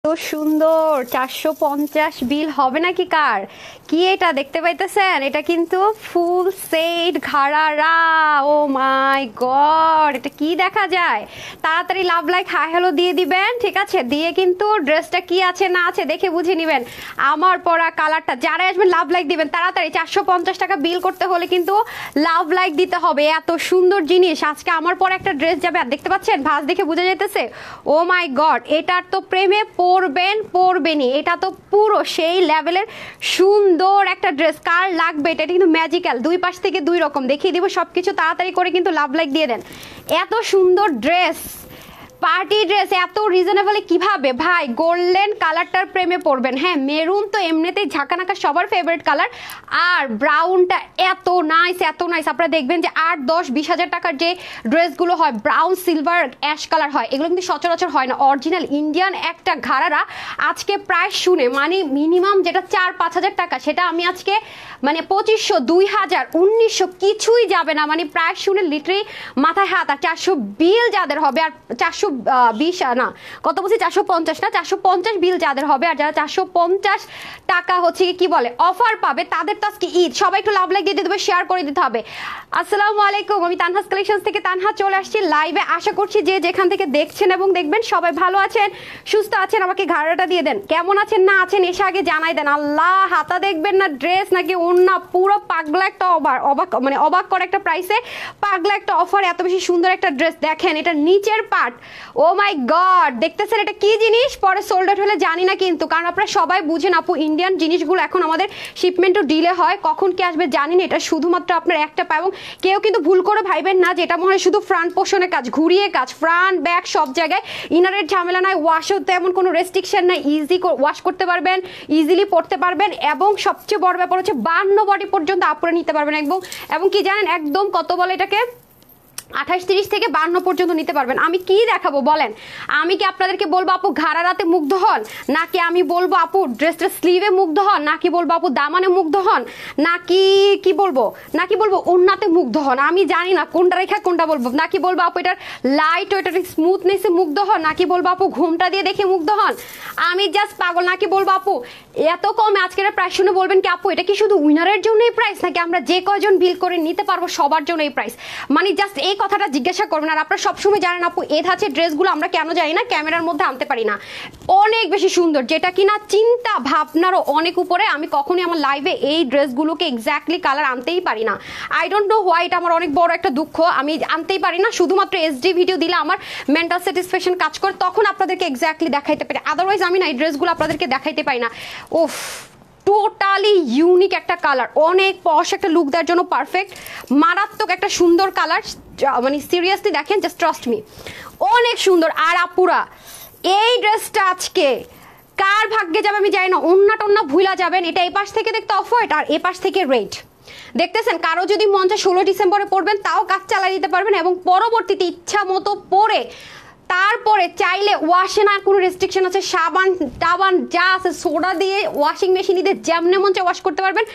তো সুন্দর 450 বিল হবে নাকি কার? কি এটা দেখতে পাইতেছেন? এটা কিন্তু full set ঘাড়ারা। O my god, এটা কি দেখা যায়? তাড়াতাড়ি লাভ লাইক হাই হ্যালো দিয়ে দিবেন, ঠিক আছে? দিয়ে কিন্তু ড্রেসটা কি আছে না আছে দেখে বুঝে নিবেন। আমার পরা কালারটা যারা আসবেন লাভ লাইক দিবেন তাড়াতাড়ি। 450 টাকা বিল করতে হলে কিন্তু লাভ লাইক দিতে হবে। এত সুন্দর জিনিস আজকে আমার পরে একটা ড্রেস যাবে, আর দেখতে পাচ্ছেন ভাঁজ দেখে বোঝা যাইতেছে। ও মাই গড, এটার তো প্রেমে পড়বেনই। এটা তো পুরো সেই লেভেলের সুন্দর একটা ড্রেস। কার লাগবে? এটা কিন্তু ম্যাজিক্যাল, দুই পাশ থেকে দুই রকম দেখিয়ে দিব সবকিছু। তাড়াতাড়ি করে কিন্তু লাভ লাইক দিয়ে দেন। এত সুন্দর ড্রেস, পার্টি ড্রেস এত রিজনেবলে কিভাবে ভাই? গোল্ডেন কালারটার প্রেমে পড়বেন। হ্যাঁ, মেরুন তো এমনিতেই ঝাঁকানাকা সবার ফেভারিট কালার, আর ব্রাউনটা এত নাইস এত নাইস। আপনারা দেখবেন যে 8-10-20 হাজার টাকার যে ড্রেসগুলো হয় ব্রাউন সিলভার অ্যাশ কালার হয়, এগুলো কিন্তু সচরাচর হয় না। অরিজিনাল ইন্ডিয়ান একটা ঘাড়ারা আজকে প্রাইস শুনে মানে মিনিমাম যেটা 4-5 হাজার টাকা, সেটা আমি আজকে মানে 2500, 2000, 1900 কিছুই যাবে না। মানে প্রাইস শুনে লিটারি মাথায় হাত। আর 400 বিল যাদের হবে, আর 420 না কত বলছি 450 না, 450 বিল যাদের হবে, আর যারা 450 টাকা হচ্ছে কি বলে অফার পাবে, তাদের তো আজকে ঈদ। সবাই একটু লাভ লাইক দিয়ে দিতে হবে, শেয়ার করে দিতে হবে। আসসালামু আলাইকুম, আমি তানহাস কালেকশনস থেকে তানহা চলে আসছি লাইভে। আশা করছি যে যেখান থেকে দেখছেন এবং দেখবেন সবাই ভালো আছেন, সুস্থ আছেন। আমাকে ঘাড়াটা দিয়ে দেন, কেমন আছেন না আছেন এসে আগে জানাই দেন। আল্লাহ, হাতা দেখবেন না ড্রেস নাকি ওন্না, পুরো পাগলা একটা অবাক মানে অবাক করে একটা প্রাইসে পাগলা একটা অফার। এত বেশি সুন্দর একটা ড্রেস দেখেন, এটা নিচের পার্ট। ও মাই গড, দেখতেছেন এটা কি জিনিস? পরে সোল্ড আউট হলে জানি না কিন্তু, কারণ আপনারা সবাই বুঝেন আপু ইন্ডিয়ান জিনিসগুলো এখন আমাদের শিপমেন্টও ডিলে হয়, কখন কি আসবে জানি না। এটা শুধুমাত্র আপনার একটা পায়, এবং কেউ কিন্তু ভুল করে ভাইবেন না যে এটা মনে হয় শুধু ফ্রন্ট পোর্শনের কাজ, ঘুরিয়ে কাজ, ফ্রন্ট ব্যাক সব জায়গায়। ইনারের ঝামেলা নাই, ওয়াশও তেমন কোনো রেস্ট্রিকশন নাই, ইজি ওয়াশ করতে পারবেন, ইজিলি পড়তে পারবেন। এবং সবচেয়ে বড় ব্যাপার হচ্ছে 52 বডি পর্যন্ত আপুরে নিতে পারবেন। এবং কি জানেন, একদম কত বলে এটাকে 28-30 থেকে 52 পর্যন্ত নিতে পারবেন। আমি কি দেখাবো বলেন? আমি কি আপনাদেরকে বলবো আপু ঘাড়ারাতে মুগ্ধ হন, নাকি আমি বলবো আপু ড্রেসটা স্লিভে মুগ্ধ হন, নাকি বলবো আপু দামানে মুগ্ধ হন, নাকি কি বলবো, নাকি বলবো ওন্নাতে মুগ্ধ হন? আমি জানি না কোনটা রেখা কোনটা বলবো। নাকি বলবো আপু এটার লাইট ও এটার স্মুথনেসে মুগ্ধ হন, নাকি বলবো আপু ঘুমটা দিয়ে দেখে মুগ্ধ হন? আমি জাস্ট পাগল। নাকি বলবো আপু এত কমে আজকের প্রাইস শুনে বলবেন কি আপু এটা কি শুধু উইনারের জন্য এই প্রাইস, নাকি আমরা যে কয়জন বিল করে নিতে পারবো সবার জন্য এই প্রাইস? মানে জাস্ট এই কথাটা জিজ্ঞাসা করবেন। আর আপনারা সবসময় জানেন আপু এ ধাঁচের ড্রেসগুলো আমরা কেন জানি না ক্যামেরার মধ্যে আনতে পারি না, অনেক বেশি সুন্দর, যেটা কিনা চিন্তা ভাবনারও অনেক উপরে। আমি কখনোই আমার লাইভে এই ড্রেসগুলোকে এক্স্যাক্টলি কালার আনতেই পারি না। আই ডোন্ট নো হোয়াই, এটা আমার অনেক বড় একটা দুঃখ। আমি আনতেই পারি না, শুধুমাত্র এসডি ভিডিও দিলে আমার মেন্টাল স্যাটিসফ্যাকশন কাজ করে, তখন আপনাদেরকে এক্স্যাক্টলি দেখাইতে পারি। আদারওয়াইজ আমি না এই ড্রেসগুলো আপনাদেরকে দেখাইতে পারি না। উফ, টোটালি ইউনিক একটা কালার, অনেক পশ একটা লুক দেওয়ার জন্য পারফেক্ট, মারাত্মক একটা সুন্দর কালার। মানে সিরিয়াসলি দেখেন, জাস্ট ট্রাস্ট মি, অনেক সুন্দর। আর আপুরা এই ড্রেসটা আজকে কার ভাগ্যে যাবে আমি জানি না। ওন্না টন্না ভুলা যাবেন। এটা এই পাশ থেকে দেখতে অফ হোয়াইট, আর এ পাশ থেকে রেড। দেখতেছেন, কারো যদি মন চায় 16 ডিসেম্বরে পড়বেন তাও কাজ চালাই দিতে পারবেন, এবং পরবর্তীতে ইচ্ছা মতো পরে তারপরে চাইলে ওয়াশে না কোনো রেস্ট্রিকশন আছে, সাবান টাবান যা আছে সোডা দিয়ে ওয়াশিং মেশিন দিয়ে যেমনে মন চায় ওয়াশ করতে পারবেন।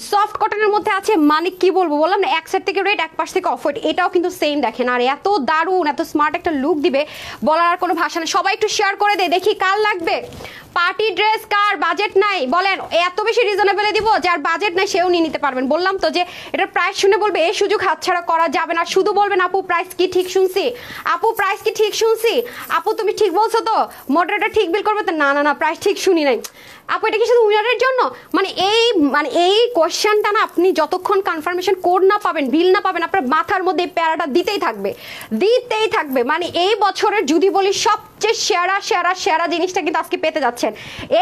সফট কটনের মধ্যে আছে, মানে কি বলবো বললাম না, এক সাইড থেকে রেড এক পাশ থেকে অফ হোয়াইট। এটাও কিন্তু সেম দেখেন, আর এত দারুণ এত স্মার্ট একটা লুক দিবে বলার আর কোনো ভাষা নেই। সবাই একটু শেয়ার করে দেয়, দেখি কার লাগবে পার্টি ড্রেস, কার বাজেট নাই বলেন। এত বেশি রিজনেবলে দিব, যার বাজেট নাই সেও নিয়ে নিতে পারবেন। বললাম তো যে এটার প্রাইস শুনে বলবে এই সুযোগ হাতছাড়া করা যাবে না। শুধু বলবেন আপু প্রাইস কি ঠিক শুনছি, আপু প্রাইস কি ঠিক শুনছি, আপু তুমি ঠিক বলছো তো, মডারেটর ঠিক বিল করবে তো? না না না, প্রাইস ঠিক শুনি নাই আপু। এটা কি শুধু উইনারের জন্য? মানে এই কোয়েশ্চেনটা না আপনি যতক্ষণ কনফার্মেশন কোড না পাবেন, বিল না পাবেন, আপনার মাথার মধ্যে এই প্যারাটা দিতেই থাকবে। মানে এই বছরের যদি বলি সবচেয়ে সেরা সেরা সেরা জিনিসটা কিন্তু আজকে পেতে যাচ্ছেন।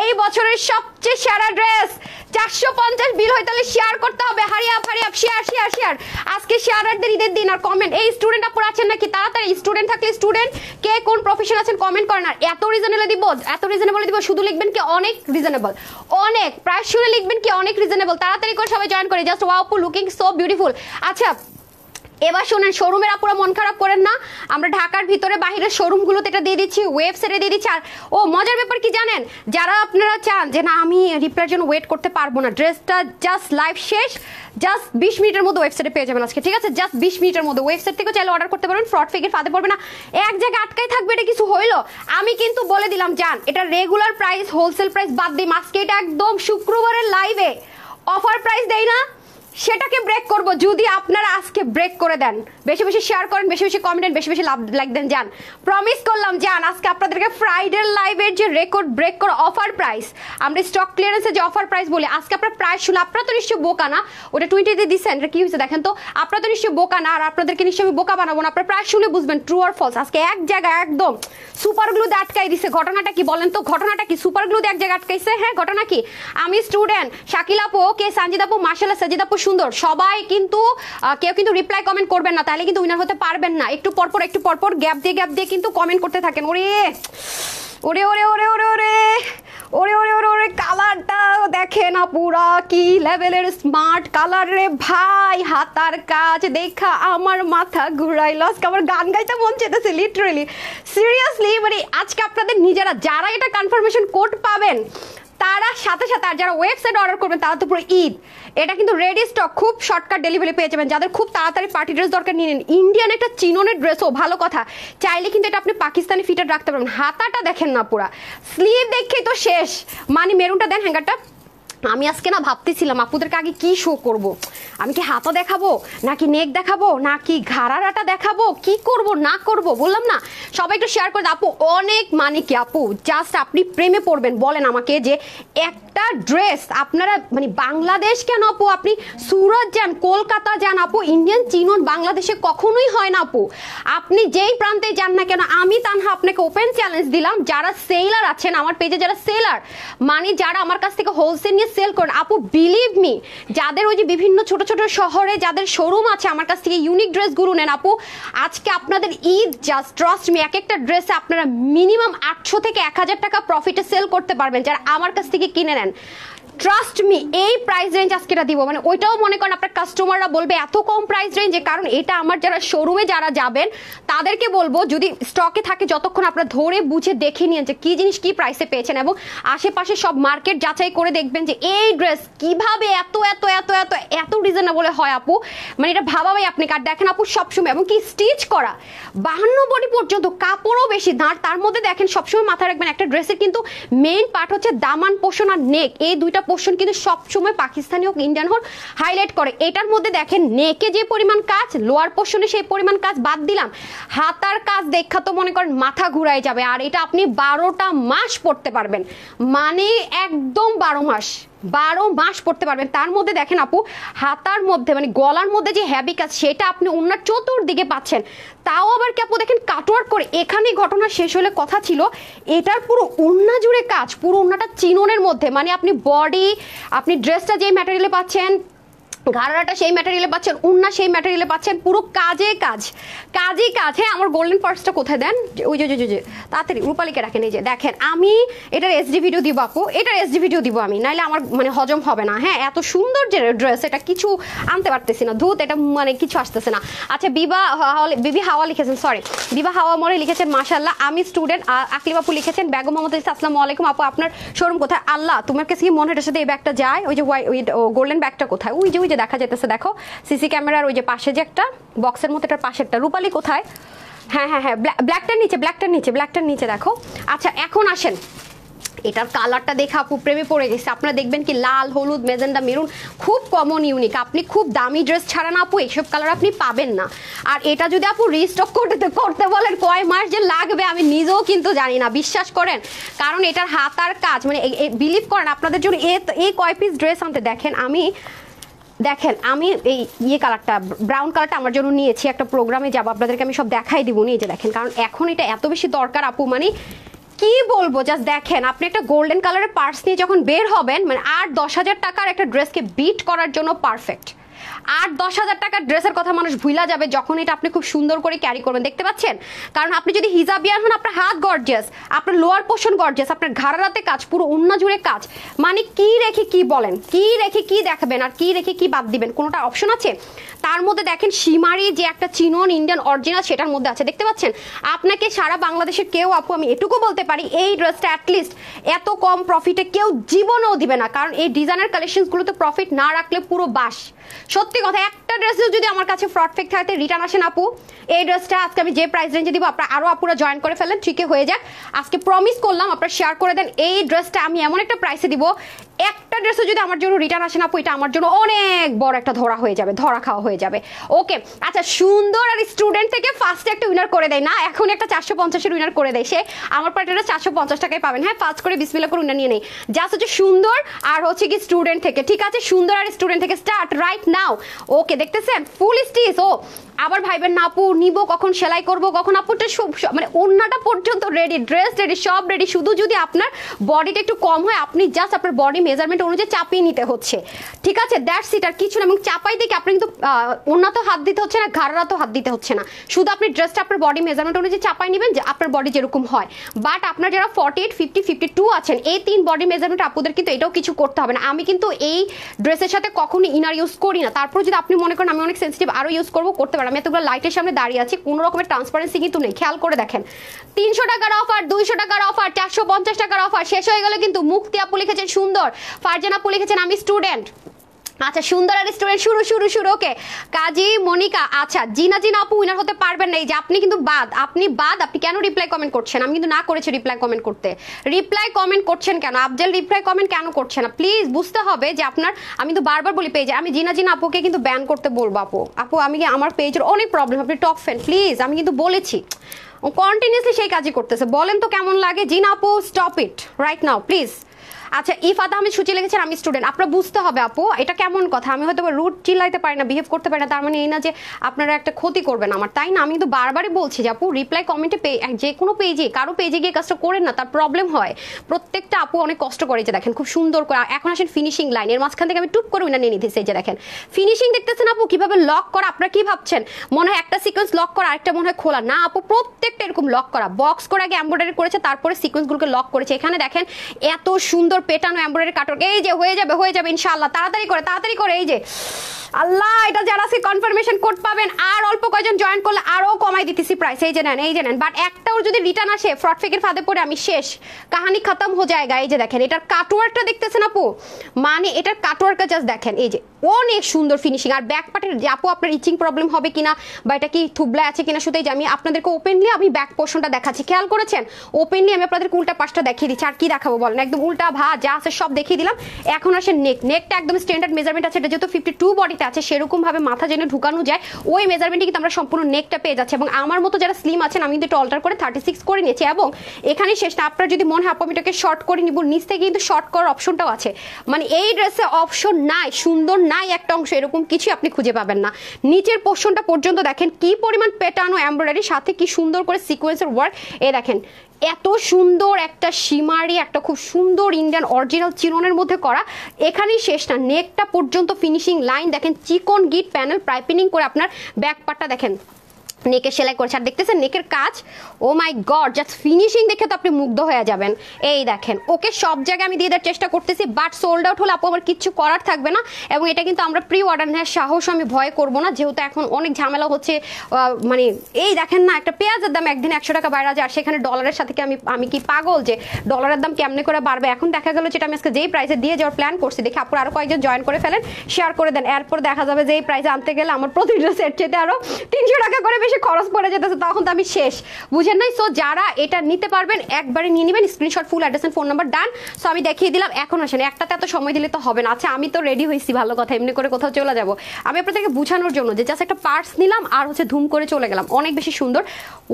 এই বছরের সবচেয়ে সেরা ড্রেস 450 বিল হয়, তাহলে শেয়ার করতে হবে। Hurry up share. আজকে শেয়ারারদের ঈদের দিন। আর কমেন্ট, এই স্টুডেন্ট আপুরা আছেন নাকি তাড়াতাড়ি, স্টুডেন্ট থাকলে স্টুডেন্ট কে কোন প্রফেশন আছেন কমেন্ট করেন। আর এত রিজনেবল দিব, শুধু লিখবেন কি অনেক রিজনেবল, অনেক প্রাইস শুনে লিখবেন কি অনেক রিজনেবল। তাড়াতাড়ি করে সবাই জয়েন করে। জাস্ট ওয়াও আপু লুকিং সো বিউটিফুল। আচ্ছা, এবার শোনেন, শোরুমের আপুরা মন খারাপ করেন না, আমরা ঢাকার ভিতরে বাহিরের শোরুমগুলোতে এটা দিয়ে দিচ্ছি, ওয়েবসাইটে দিয়ে দিচ্ছি। আর ও মজার ব্যাপার কি জানেন, যারা আপনারা চান যে না আমি রিপ্লাইয়ের জন্য ওয়েট করতে পারবো না, ড্রেসটা জাস্ট লাইভ শেষ, জাস্ট 20 মিনিটের মধ্যে ওয়েবসাইটে পেয়ে যাবেন আজকে, ঠিক আছে? জাস্ট 20 মিনিটের মধ্যে ওয়েবসাইট থেকে চাইলে অর্ডার করতে পারবেন, ফ্রড ফেকের ফাঁদে পড়বে না, এক জায়গায় আটকাই থাকবে, এটা কিছু হইলো। আমি কিন্তু বলে দিলাম জান, এটা রেগুলার প্রাইস, হোলসেল প্রাইস বাদ দিই, আজকে এটা একদম শুক্রবারের লাইভে অফার প্রাইস দেই না, সেটাকে ব্রেক করব যদি আপনারা আজকে ব্রেক করে দেন। বেশি বেশি শেয়ার করেন, বেশি বেশি কমেন্ট, বেশি বেশি লাইক দেন জান। প্রমিস করলাম জান, আজকে আপনাদেরকে ফ্রাইডে লাইভের যে রেকর্ড ব্রেক করা অফার প্রাইস, আমরা স্টক ক্লিয়ারেন্সের যে অফার প্রাইস বলি, আজকে আপনার প্রাইস শুনে আপনারা তো নিশ্চয়ই বোকা না, ওটা টুইটারে দিচ্ছেন, এটা কি হয়েছে দেখেন তো, আপনারা তো নিশ্চয়ই বোকা না, আর আপনাদেরকে নিশ্চয়ই আমি বোকা বানাবো না, আপনার প্রাইস শুনে বুঝবেন ট্রু আর ফলস। আজকে এক জায়গায় একদম সুপার গ্লুতে আটকাই দিছে, ঘটনাটা কি বলেন তো, ঘটনাটা কি? সুপার গ্লুতে এক জায়গায় আটকাইছে, হ্যাঁ ঘটনা কি? আমি স্টুডেন্ট, শাকিল আপু ওকে, সানজিদ আপু মাশাআল্লাহ, সাজিদ আপু সুন্দর, সবাই কিন্তু কেউ কিন্তু রিপ্লাই কমেন্ট করবেন না, তাহলে কিন্তু উইনার হতে পারবেন না। একটু পরপর গ্যাপ দিয়ে কিন্তু কমেন্ট করতে থাকেন। ওরে ওরে ওরে ওরে ওরে ওরে ওরে ওরে ওরে ওরে কালারটা দেখে না, পুরা কি লেভেলের স্মার্ট কালার রে ভাই, হাতার কাজ দেখা আমার মাথা ঘুরাইল, আজকে আমার গান গাইতে মন চেতেছে লিটারেলি, সিরিয়াসলি। মানে আজকে আপনাদের নিজেরা যারা এটা কনফার্মেশন কোড পাবেন তারা সাথে সাথে, আর যারা ওয়েবসাইট অর্ডার করবেন তারা তো পুরো ঈদ, এটা কিন্তু রেডি স্টক, খুব শর্টকাট ডেলিভারি পেয়ে যাবেন। যাদের খুব তাড়াতাড়ি পার্টি ড্রেস দরকার নিয়ে নিন, ইন্ডিয়ান একটা চিননের ড্রেসও ভালো কথা, চাইলে কিন্তু এটা আপনি পাকিস্তানি ফিটেড রাখতে পারবেন। হাতাটা দেখেন না, পুরা স্লিভ দেখেই তো শেষ। মানে মেরুনটা দেন, হ্যাঙ্গারটা। আমি আজকে না ভাবতেছিলাম আপুদেরকে আগে কি শো করব, আমি কি হাতা দেখাবো নাকি নেক দেখাবো নাকি ঘাড়ারাটা দেখাবো, কি করব না করব বললাম না। সবাই একটু শেয়ার করে, আপু অনেক মানে কি আপু, জাস্ট আপনি প্রেমে পড়বেন। বলেন আমাকে যে একটা ড্রেস আপনারা মানে বাংলাদেশ কেন আপু, আপনি সুরত যান, কলকাতা যান আপু, ইন্ডিয়ান চিনন বাংলাদেশে কখনোই হয় না আপু। আপনি যেই প্রান্তে যান না কেন, আমি তানহা আপনাকে ওপেন চ্যালেঞ্জ দিলাম, যারা সেলার আছেন আমার পেজে, যারা সেলার মানে যারা আমার কাছ থেকে হোলসেল নিয়ে সেল করেন আপু, বিলিভ মি, যাদের ওই যে বিভিন্ন ছোট ছোট শহরে যাদের শোরুম আছে আমার কাছ থেকে ইউনিক ড্রেসগুলো নেন আপু, আজকে আপনাদের ঈদ, জাস্ট ট্রাস্ট মি, এক একটা ড্রেসে আপনারা মিনিমাম 800 থেকে 1000 টাকা প্রফিটে সেল করতে পারবেন যারা আমার কাছ থেকে কিনে নেন। ট্রাস্ট মি, এই প্রাইস রেঞ্জ আজকে এটা দিব, মানে ওইটাও মনে করেন আপনার কাস্টমাররা বলবে এত কম প্রাইস রেঞ্জে, কারণ এটা আমার যারা শোরুমে যারা যাবেন তাদেরকে বলবো যদি স্টকে থাকে যতক্ষণ আপনারা ধরে বুঝে দেখে নিন যে কি জিনিস কি প্রাইসে পেয়েছেন, এবং আশেপাশে সব মার্কেট যাচাই করে দেখবেন যে এই ড্রেস কিভাবে এত এত এত এত এত রিজনেবল হয় আপু, মানে এটা ভাবাই আপনি। কার দেখেন আপু সবসময়, এবং কি স্টিচ করা 52 বডি পর্যন্ত, কাপড়ও বেশি দাঁড়, তার মধ্যে দেখেন সবসময় মাথায় রাখবেন একটা ড্রেসের কিন্তু মেইন পার্ট হচ্ছে দামান পোষণ আর নেক, এই দুইটা পোর্শন কিন্তু সবসময় পাকিস্তানি হোক ইন্ডিয়ান হোক হাইলাইট করে। এটার মধ্যে দেখেন নেকে যে পরিমাণ কাজ, লোয়ার পোর্শনে সেই পরিমাণ কাজ বাদ দিলাম, হাতার কাজ দেখা তো মনে করেন মাথা ঘুরাই যাবে। আর এটা আপনি 12টা মাস পড়তে পারবেন, মানে একদম 12 মাস পড়তে পারবেন। তার মধ্যে দেখেন আপু হাতার মধ্যে মানে গলার মধ্যে যে হ্যাভি কাজ, সেটা আপনি ওনার চতুর্দিকে পাচ্ছেন, তাও আবার কি আপু দেখেন কাটওয়ার্ক করে। এখানে ঘটনা শেষ হলে কথা ছিল, এটার পুরো ওড়না জুড়ে কাজ, পুরো ওড়নাটা চিননের মধ্যে, মানে আপনি বডি, আপনি ড্রেসটা যেই ম্যাটেরিয়ালে পাচ্ছেন, ঘাড়াটা সেই ম্যাটেরিয়ালে পাচ্ছেন, উন্না সেই ম্যাটেরিয়ালে পাচ্ছেন, পুরো কাজে কাজ। হ্যাঁ, আমার গোল্ডেন পার্সটা কোথায় দেন, ওই যে তাড়াতাড়ি রূপালীকে রাখেন। এই যে দেখেন, আমি এটার এসডি ভিডিও দিব আপু, এটার এসডি ভিডিও দিব আমি, নাইলে আমার মানে হজম হবে না। হ্যাঁ, এত সুন্দর যে ড্রেস, এটা কিছু আনতে পারতেছি না, ধুত এটা মানে কিছু আসতেছে না। আচ্ছা, বিবি হাওয়া লিখেছেন, সরি বিবা হাওয়া মরে লিখেছেন মাশাআল্লাহ, আমি স্টুডেন্ট। আকলিম আপু লিখেছেন, বেগম মোহাম্মদ আসসালামু আলাইকুম আপু, আপনার শোরুম কোথায়? আল্লাহ, তোমার কাছে কি মনে হয় এটার সাথে এই ব্যাগটা যায়? ওই যে গোল্ডেন ব্যাগটা কোথায়? ওই যে দেখা যাইতেছে, দেখো সিসি ক্যামেরার ওই যে পাশে যে একটা বক্সের মতো, এটার পাশেরটা। রূপালী কোথায়? হ্যাঁ, ব্ল্যাকটার নিচে দেখো। আচ্ছা, এখন আসেন, এটার কালারটা দেখে আপু প্রেমে পড়ে গেছে। আপনারা দেখবেন কি লাল, হলুদ, মেজেন্ডা, মেরুন, খুব কমন ইউনিক। আপনি খুব দামি ড্রেস ছাড়া না আপু এইসব কালার আপনি পাবেন না। আর এটা যদি আপু রিস্টক করতে বলেন কয় মাস যে লাগবে আমি নিজেও কিন্তু জানি না, বিশ্বাস করেন, কারণ এটার হাতার কাজ মানে বিলিভ করেন আপনাদের জন্য এই কয় পিস ড্রেস আনতে। দেখেন আমি এই কালারটা, ব্রাউন কালারটা আমার জন্য নিয়েছি, একটা প্রোগ্রামে যাবো, আপনাদেরকে আমি সব দেখাই দিব নিয়ে যে দেখেন, কারণ এখন এটা এত বেশি দরকার আপু, মানে কি বলবো, জাস্ট দেখেন আপনি একটা গোল্ডেন কালারের পার্স নিয়ে যখন বের হবেন, মানে 8-10 হাজার টাকার একটা ড্রেসকে বিট করার জন্য পারফেক্ট। 8-10 হাজার টাকার ড্রেসের কথা মানুষ ভুলা যাবে যখন এটা আপনি খুব সুন্দর করে ক্যারি করবেন, দেখতে পাচ্ছেন? কারণ আপনি যদি হিজাবিয়ান হন, আপনার হাত গর্জিয়াস, আপনার লোয়ার পোর্শন গর্জিয়াস, আপনার ঘাড়ারাতে কাজ, পুরো ওন্না জুড়ে কাজ, মানে কি রেখে কি বলেন, কি রেখে কি দেখাবেন আর কি রেখে কি বাদ দিবেন, কোনোটা অপশন আছে? তার মধ্যে দেখেন সীমারি যে একটা চিনন ইন্ডিয়ান অরিজিনাল সেটার মধ্যে আছে, দেখতে পাচ্ছেন? আপনাকে সারা বাংলাদেশের কেউ আপু আমি এটুকু বলতে পারি এই ড্রেসটা অ্যাটলিস্ট এত কম প্রফিটে কেউ জীবনেও দিবে না, কারণ এই ডিজাইনার কালেকশনসগুলোতে প্রফিট না রাখলে পুরো বাস। সত্যি কথা, একটা ড্রেসেও যদি আমার কাছে ফ্রড ফেক থাকতে রিটার্ন আসেন আপু, এই ড্রেসটা আজকে আমি যে প্রাইস রেঞ্জে দিব আপনারা আরও আপুরা জয়েন করে ফেলেন, ঠিকই হয়ে যাক। আজকে প্রমিস করলাম আপনারা শেয়ার করে দেন, এই ড্রেসটা আমি এমন একটা প্রাইসে দিব, একটা ড্রেসও যদি আমার জন্য রিটার্ন আসেন আপু, এটা আমার জন্য অনেক বড় একটা ধরা হয়ে যাবে, ধরা খাওয়া হয়ে যাবে। ওকে, আচ্ছা সুন্দর আর স্টুডেন্ট থেকে ফার্স্টে একটা উইনার করে দেয় না, এখন একটা 450-এর উইনার করে দেয়, সে আমার পার্টিটা 450 টাকায় পাবেন। হ্যাঁ, ফার্স্ট করে বিসমিল্লাহ করে উইনার নিয়ে নেই, জাস্ট হচ্ছে সুন্দর আর হচ্ছে কি স্টুডেন্ট থেকে, ঠিক আছে? সুন্দর আর স্টুডেন্ট থেকে স্টার্ট রাইট নাও। ওকে, দেখতেছেন ফুল স্টিচ। ও আবার ভাইবেন না আপু নিব কখন, সেলাই করব কখন, আপুটা মানে ওন্নাটা পর্যন্ত রেডি, ড্রেস রেডি, সব রেডি, শুধু যদি আপনার বডিটা একটু কম হয় আপনি জাস্ট আপনার বডি মেজারমেন্ট অনুযায়ী চাপিয়ে নিতে হচ্ছে, ঠিক আছে? দ্যাটস ইট, আর কিছু না। এবং চাপাই দেখে আপনি কিন্তু ওন্নাতেও হাত দিতে হচ্ছে না, ঘাড়াতেও হাত দিতে হচ্ছে না, শুধু আপনি ড্রেসটা আপনার বডি মেজারমেন্ট অনুযায়ী চাপাই নেবেন, যে আপনার বডি যেরকম হয়। বাট আপনার যারা 48, 50, 52 আছেন, এই 3 বডি মেজারমেন্ট আপুদের কিন্তু এটাও কিছু করতে হবে না। আমি কিন্তু এই ড্রেসের সাথে কখনোই ইনার ইউজ করি না, তারপর যদি আপনি মনে করেন আমি অনেক সেন্সিটিভ আরও ইউজ করবো, করতে পারেন। আমি এতগুলো লাইটের সামনে দাঁড়িয়ে আছি, কোনো রকমের ট্রান্সপারেন্সি কিন্তু নেই, খেয়াল করে দেখেন। 300 টাকার অফার, 200 টাকার অফার, 450 টাকার অফার শেষ হয়ে গেলে কিন্তু। মুক্তি আপু লিখেছেন সুন্দর, ফারজানা আপু লিখেছেন আমি স্টুডেন্ট। আচ্ছা সুন্দর আর স্টুডেন্ট, শুরু শুরু শুরু। ওকে, কাজী মনিকা, আচ্ছা জিনা আপু উইনার হতে পারবেন না, এই যে আপনি কিন্তু বাদ, আপনি বাদ। আপনি কেন রিপ্লাই কমেন্ট করছেন? আমি কিন্তু না করেছি রিপ্লাই কমেন্ট করতে, রিপ্লাই কমেন্ট করছেন কেন? আফজাল রিপ্লাই কমেন্ট কেন করছেন না? প্লিজ বুঝতে হবে যে আপনার, আমি তো বারবার বলি পেজে, আমি জিনা আপুকে কিন্তু ব্যান করতে বলবো। আপু আমি আমার পেজের অনেক প্রবলেম, আপনি টপ ফ্যান, প্লিজ, আমি কিন্তু বলেছি, কন্টিনিউসলি সেই কাজই করতেছে। বলেন তো কেমন লাগে? জিনা আপু stop it right now please. আচ্ছা ইফাত আহমেদ সূচি লিখেছেন আমি স্টুডেন্ট। আপনারা বুঝতে হবে আপু, এটা কেমন কথা? আমি হয়তো রুট চিল্লাইতে পারি না, বিহেভ করতে পারি না, তার মানে এই না যে আপনারা একটা ক্ষতি করবেন আমার, তাই না? আমি কিন্তু বারবারই বলছি যে আপু রিপ্লাই কমেন্টে যে কোনো পেজে, কারো পেজে গিয়ে কাজটা করেন না, তার প্রবলেম হয়। প্রত্যেকটা আপু অনেক কষ্ট করে, যে দেখেন খুব সুন্দর করে। এখন আসেন ফিনিশিং লাইন, এর মাঝখান থেকে আমি টুপ করে উইনা নিয়ে নিতেছি, এই যে দেখেন ফিনিশিং দেখতেছেন আপু কিভাবে লক করা। আপনারা কি ভাবছেন মনে হয় একটা সিকোয়েন্স লক করা আরেকটা মনে হয় খোলা? না আপু, প্রত্যেকটা এরকম লক করা, বক্স করে আগে এমব্রয়ডারি করেছে, তারপরে সিকোয়েন্সগুলোকে লক করেছে। এখানে দেখেন এত সুন্দর পেটানো এমব্রয়ডারি কাটওয়ার্ক, এই যে হয়ে যাবে ইনশাআল্লাহ, তাড়াতাড়ি করে। এই যে আল্লাহ, এটা যারা আছে কনফার্মেশন কোড পাবেন, আর অল্প কয়জন জয়েন করলে আরো কমাই দিতেছি প্রাইস, এই যে নেন। বাট একটাও যদি রিটার্ন আসে ফ্রড ফেকের ফাঁদে পড়ে আমি শেষ, কাহানি খতম হয়ে যায়গা। এই যে দেখেন এটার কাটওয়ার্কটা দেখতেছেন আপু, মানে এটার কাটওয়ার্কটা জাস্ট দেখেন, এই যে অনেক সুন্দর ফিনিশিং। আর ব্যাক পার্টের যে আপু আপনার ইচিং প্রবলেম হবে কিনা বা এটা কি থুবলা আছে কিনা, শুধু আমি আপনাদেরকে ওপেনলি আমি ব্যাক পোর্শনটা দেখাচ্ছি, খেয়াল করেছেন? ওপেনলি আমি আপনাদেরকে উল্টা পাশটা দেখিয়ে দিচ্ছি। আর কি দেখাবো বলেন? একদম উল্টা ভাত যা আছে সব দেখিয়ে দিলাম। এখন আসে নেকটা একদম স্ট্যান্ডার্ড মেজারমেন্ট আছে, এটা যেহেতু 52 বডিতে আছে, সেরকম ভাবে মাথা যেন ঢুকানো যায় ওই মেজারমেন্টে কিন্তু আমরা সম্পূর্ণ নেকটা পেয়ে যাচ্ছি। এবং আমার মতো যারা স্লিম আছেন আমি কিন্তু অল্টার করে 36 করে নিয়েছি। এবং এখানে শেষ না, আপনার যদি মনে হয় আপু আমি এটাকে শর্ট করে নিব, নিচ থেকে কিন্তু শর্ট করার অপশনটাও আছে। মানে এই ড্রেসে অপশন নাই, সুন্দর নাই একটা অংশ, এরকম কিছু আপনি খুঁজে পাবেন না। নিচের পোর্শনটা পর্যন্ত দেখেন কি পরিমাণ পেটানো এমব্রয়ডারি, সাথে কি সুন্দর করে সিকোয়েন্সের ওয়ার্ক। এ দেখেন এত সুন্দর একটা সীমারি, একটা খুব সুন্দর ইন্ডিয়ান অরিজিনাল চিরনের মধ্যে করা। এখানেই শেষ না, নেকটা পর্যন্ত ফিনিশিং লাইন দেখেন, চিকন গিট প্যানেল পাইপিনিং করে আপনার ব্যাক পার্টটা দেখেন নেকে সেলাই করেছে। আর দেখতেছেন নেকের কাজ, ও মাই গড, জাস্ট ফিনিশিং দেখে তো আপনি মুগ্ধ হয়ে যাবেন। এই দেখেন, ওকে সব জায়গায় আমি দিয়ে দেওয়ার চেষ্টা করতেছি, বাট সোল্ড আউট হলে আপু আমার কিচ্ছু করার থাকবে না। এবং এটা কিন্তু আমরা প্রি অর্ডার নেওয়ার সাহস আমি ভয় করবো না, যেহেতু এখন অনেক ঝামেলা হচ্ছে। মানে এই দেখেন না, একটা পেঁয়াজের দাম একদিন 100 টাকা বাইরে যায়, আর সেখানে ডলারের সাথে আমি কি পাগল যে ডলারের দাম কেমনে করে বাড়বে? এখন দেখা গেল যেটা আমি আজকে যেই প্রাইসে দিয়ে যাওয়ার প্ল্যান করছি, দেখি আপুর আরো কয়েকজন জয়েন করে ফেলেন, শেয়ার করে দেন। এরপর দেখা যাবে যে এই প্রাইসে আনতে গেলে আমার প্রতিটা সেট চেতে আরো 300 টাকা করে বেশি খরচ পড়ে যেতেছে, তখন তো আমি শেষ, বুঝেন নাই? সো যারা এটা নিতে পারবেন একবারে নিয়ে নেবেন, screenshot, full address and phone number done. So আমি দেখিয়ে দিলাম, এখন আসেন একটাতে এত সময় দিলে তো হবে না। আচ্ছা আমি তো রেডি হয়েছি, ভালো কথা, এমনি করে কোথাও চলে যাব। আমি আপনাদেরকে বোঝানোর জন্য যে জাস্ট একটা পার্স নিলাম আর হচ্ছে ধুম করে চলে গেলাম, অনেক বেশি সুন্দর।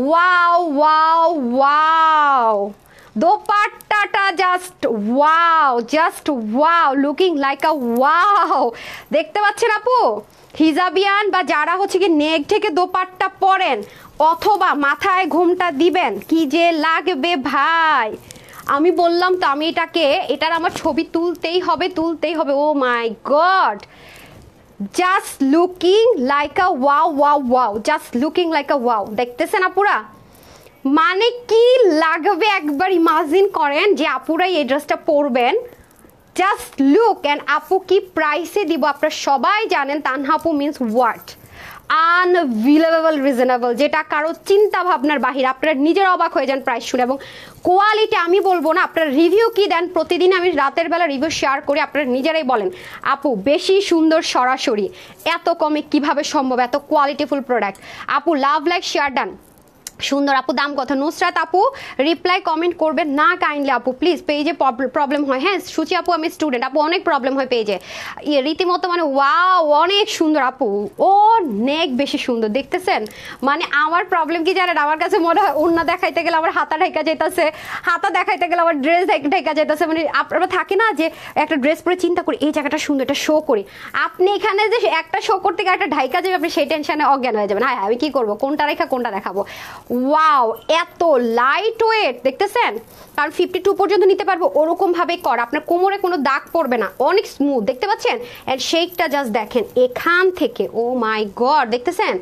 ওয়াও ওয়াও ওয়াও, দোপাট্টাটা just wow, looking like a wow. দেখতে পাচ্ছেন আপু? হিজাবিয়ান বা যারা হচ্ছে কি নেক থেকে দোপাট্টা পরেন অথবা মাথায় ঘুমটা দিবেন, কি যে লাগবে ভাই। আমি বললাম তো, আমি এটার আমার ছবি তুলতেই হবে। Oh my god, just looking like a wow wow wow, just looking like a wow. দেখতেছেন আপুরা, মানে কি লাগবে একবার ইমাজিন করেন যে আপুরাই এই ড্রেসটা পরবেন। জাস্ট লুক অ্যান্ড আপু কি প্রাইসে দিব আপনারা সবাই জানেন। তানহা আপু মিন্স হোয়াট, আনবিলিভেবল রিজনেবল, যেটা কারো চিন্তা ভাবনার বাহির। আপনারা নিজেরা অবাক হয়ে যান প্রাইস শুনে। এবং কোয়ালিটি আমি বলবো না, আপনারা রিভিউ কি দেন, প্রতিদিন আমি রাতের বেলা রিভিউ শেয়ার করি, আপনারা নিজেরাই বলেন আপু বেশি সুন্দর সরাসরি এত কমে কিভাবে সম্ভব, এত কোয়ালিটিফুল প্রোডাক্ট। আপু লাভ লাইক শেয়ার ডান। সুন্দর আপু, দাম কত? নুসরাত আপু রিপ্লাই কমেন্ট করবেন না কাইন্ডলি আপু প্লিজ, পেজে প্রবলেম হয়। হ্যাঁ সুচি আপু আমি স্টুডেন্ট আপু, অনেক প্রবলেম হয় পেজে রীতিমতো। মানে ওয়াও অনেক সুন্দর আপু, ও নেক বেশি সুন্দর দেখতেছেন। মানে আমার প্রবলেম কি জানেন, আমার কাছে মনে হয় ওড়না দেখাইতে গেলে আমার হাতা ঢাকা যেতেছে, হাতা দেখাইতে গেলে আমার ড্রেস ঢাকা যেতেছে। মানে আপনারা থাকে না যে একটা ড্রেস পরে চিন্তা করি এই জায়গাটা সুন্দর, এটা শো করি। আপনি এখানে যে একটা শো করতে গিয়ে একটা ঢাইকা যাবে, আপনি সেই টেনশনে অজ্ঞান হয়ে যাবেন। হ্যাঁ আমি কি করবো, কোনটা রেখা কোনটা দেখাবো। ওয়াও এত লাইট ওয়েট দেখতেছেন, কারণ 52 পর্যন্ত নিতে পারবো ওরকম ভাবে কর, আপনার কোমরে কোনো দাগ পড়বে না, অনেক স্মুথ দেখতে পাচ্ছেন। এন্ড শেকটা জাস্ট দেখেন এখান থেকে, ও মাই গড দেখতেছেন।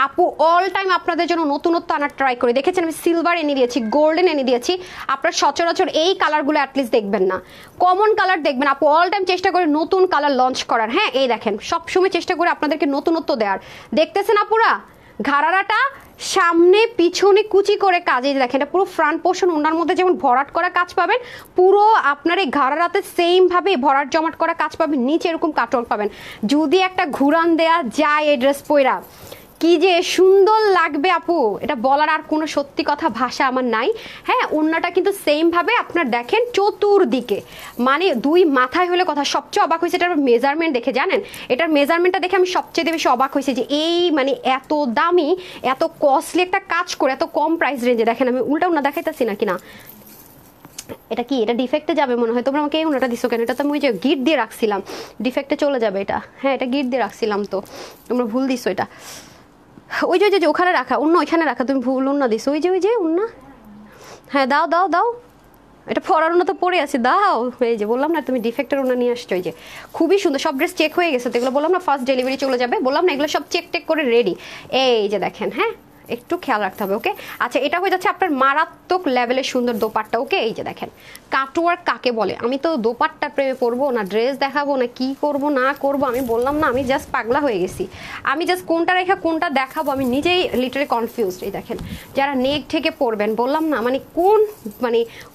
আপু অল টাইম আপনাদের জন্য নতুনত্ব আনার ট্রাই করে, দেখেছেন আমি সিলভার এনে দিয়েছি, গোল্ডেন এনে দিয়েছি। আপনার সচরাচর এই কালারগুলো অ্যাটলিস্ট দেখবেন না, কমন কালার দেখবেন। আপু অল টাইম চেষ্টা করে নতুন কালার লঞ্চ করার। হ্যাঁ এই দেখেন সবসময় চেষ্টা করে আপনাদেরকে নতুনত্ব দেওয়ার। দেখতেছেন আপুরা ঘাড়ারাটা সামনে পিছনে কুচি করে কাজে দেখেন, এটা পুরো ফ্রন্ট পোর্শন ওনার মধ্যে যেমন ভরাট করা কাজ পাবেন, পুরো আপনার এই ঘাড়ারাতে সেম ভাবে ভরাট জমাট করা কাজ পাবেন, নিচে এরকম কাটল পাবেন। যদি একটা ঘুরান দেয়া যায় এই ড্রেস পয়রা কি যে সুন্দর লাগবে আপু, এটা বলার আর কোনো সত্যি কথা ভাষা আমার নাই। হ্যাঁ ওড়নাটা কিন্তু সেম ভাবে আপনার দেখেন চতুর্দিকে, মানে দুই মাথায় হলে কথা। সবচেয়ে অবাক হয়েছে এটার মেজারমেন্ট দেখে, জানেন এটার মেজারমেন্টটা দেখে আমি সবচেয়ে বেশি অবাক হয়েছে যে এই মানে এত দামি এত কস্টলি একটা কাজ করে এত কম প্রাইস রেঞ্জে। দেখেন আমি উল্টা ওড়না দেখাইতেছি নাকি না, এটা কি এটা ডিফেক্টে যাবে মনে হয়। তোমরা আমাকে এই ওনাটা দিছো কেন, এটা তো আমি ওই যে গিট দিয়ে রাখছিলাম, ডিফেক্টে চলে যাবে এটা। হ্যাঁ এটা গিট দিয়ে রাখছিলাম, তো তোমরা ভুল দিছো এটা। ওই যে ওখানে রাখা অন্য ওইখানে রাখা, তুমি ভুল অন্য দিছো, ওই যে অন্য। হ্যাঁ দাও দাও দাও, এটা পরার ওনা তো পরে আছে, দাও। এই যে বললাম না তুমি ডিফেক্টের ওনা নিয়ে আসছো। এই যে খুবই সুন্দর, সব ড্রেস চেক হয়ে গেছে তো, এগুলো বললাম না ফার্স্ট ডেলিভারি চলে যাবে, বললাম না এগুলো সব চেক টেক করে রেডি। এই যে দেখেন, হ্যাঁ একটু খেয়াল রাখতে হবে ওকে। আচ্ছা এটা হয়ে যাচ্ছে আপনার মারাত্মক লেভেলের সুন্দর দোপাট্টা ওকে। এই যে দেখেন কাটওয়ার্ক কাকে বলে, আমি তো দোপাট্টার প্রেমে পড়বো না, ড্রেস দেখাবো না, কি করব না করব আমি বললাম না, আমি জাস্ট পাগলা হয়ে গেছি। আমি জাস্ট কোনটা রেখা কোনটা দেখাবো আমি নিজেই লিটারালি কনফিউজড। এই দেখেন যারা নেক থেকে পড়বেন বললাম না, মানে